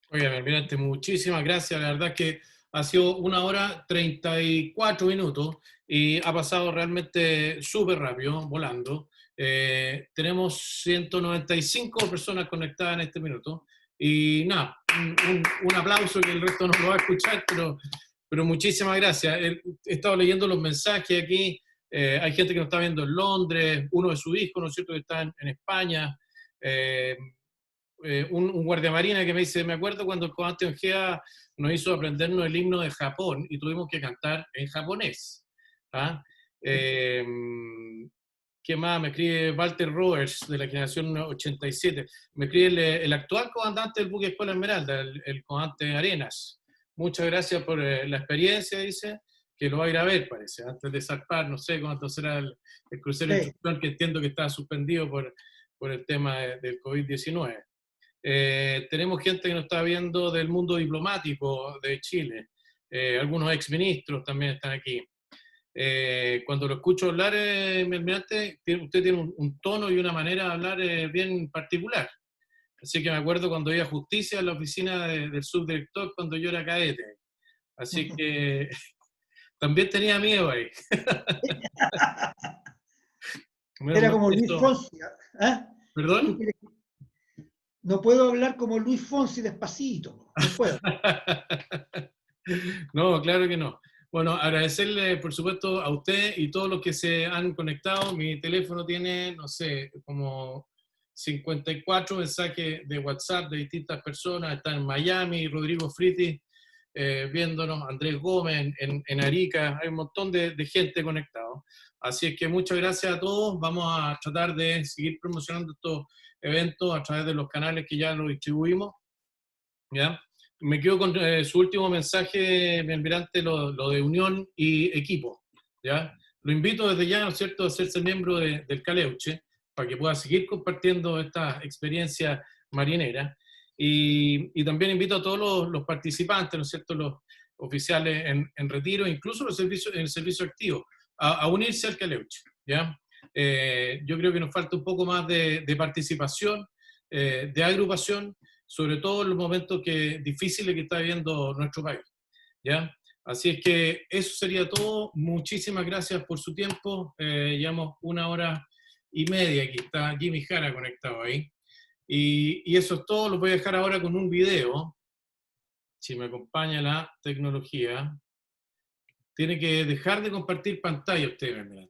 S2: Oiga, almirante, muchísimas gracias. La verdad es que ha sido 1 hora 34 minutos y ha pasado realmente súper rápido, volando. Tenemos 195 personas conectadas en este minuto. Y nada, un aplauso, que el resto no lo va a escuchar, pero muchísimas gracias. He estado leyendo los mensajes aquí. Hay gente que nos está viendo en Londres, uno de sus hijos, ¿no es cierto?, que está en España. Un guardiamarina que me dice, me acuerdo cuando el comandante Ojeda nos hizo aprendernos el himno de Japón y tuvimos que cantar en japonés. ¿Ah? ¿Qué más? Me escribe Walter Roberts, de la generación 87. Me escribe el actual comandante del buque Escuela Esmeralda, el comandante Arenas. Muchas gracias por la experiencia, dice, que lo va a ir a ver, parece, antes de zarpar. No sé cuánto será el crucero de instrucción, que entiendo que está suspendido por el tema del COVID-19. Tenemos gente que nos está viendo del mundo diplomático de Chile. Algunos exministros también están aquí. Cuando lo escucho hablar, mi almirante, usted tiene un tono y una manera de hablar bien particular. Así que me acuerdo cuando iba a justicia en la oficina del subdirector cuando yo era cadete. Así que también tenía miedo ahí.
S1: Era como Luis Fonsi. ¿Eh?
S2: ¿Perdón?
S1: No puedo hablar como Luis Fonsi despacito. No puedo.
S2: No, claro que no. Bueno, agradecerle, por supuesto, a usted y todos los que se han conectado. Mi teléfono tiene, no sé, como 54 mensajes de WhatsApp de distintas personas. Está en Miami, Rodrigo Fritti viéndonos, Andrés Gómez en Arica. Hay un montón de gente conectado. Así es que muchas gracias a todos. Vamos a tratar de seguir promocionando estos eventos a través de los canales que ya los distribuimos. ¿Ya? Me quedo con su último mensaje, mi almirante, lo de unión y equipo. ¿Ya? Lo invito desde ya, ¿no es cierto?, a hacerse miembro del Caleuche, para que pueda seguir compartiendo esta experiencia marinera. Y también invito a todos los participantes, ¿no es cierto?, los oficiales en retiro, incluso los servicios, en el servicio activo, a unirse al Caleuche. ¿Ya? Yo creo que nos falta un poco más de participación, de agrupación, sobre todo en los momentos difíciles que está viviendo nuestro país. ¿Ya? Así es que eso sería todo. Muchísimas gracias por su tiempo. Llevamos 1 hora y media aquí. Está Jimmy Jara conectado ahí. Y eso es todo. Lo voy a dejar ahora con un video. Si me acompaña la tecnología. Tiene que dejar de compartir pantalla usted, ¿verdad?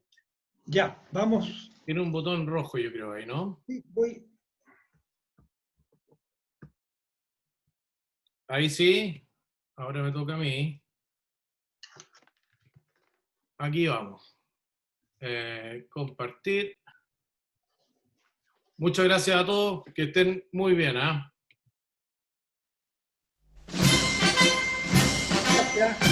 S1: Ya, vamos.
S2: Tiene un botón rojo, yo creo, ahí, ¿no?
S1: Sí, voy.
S2: Ahí sí. Ahora me toca a mí. Aquí vamos. Compartir. Muchas gracias a todos. Que estén muy bien, ¿ah?
S1: Gracias.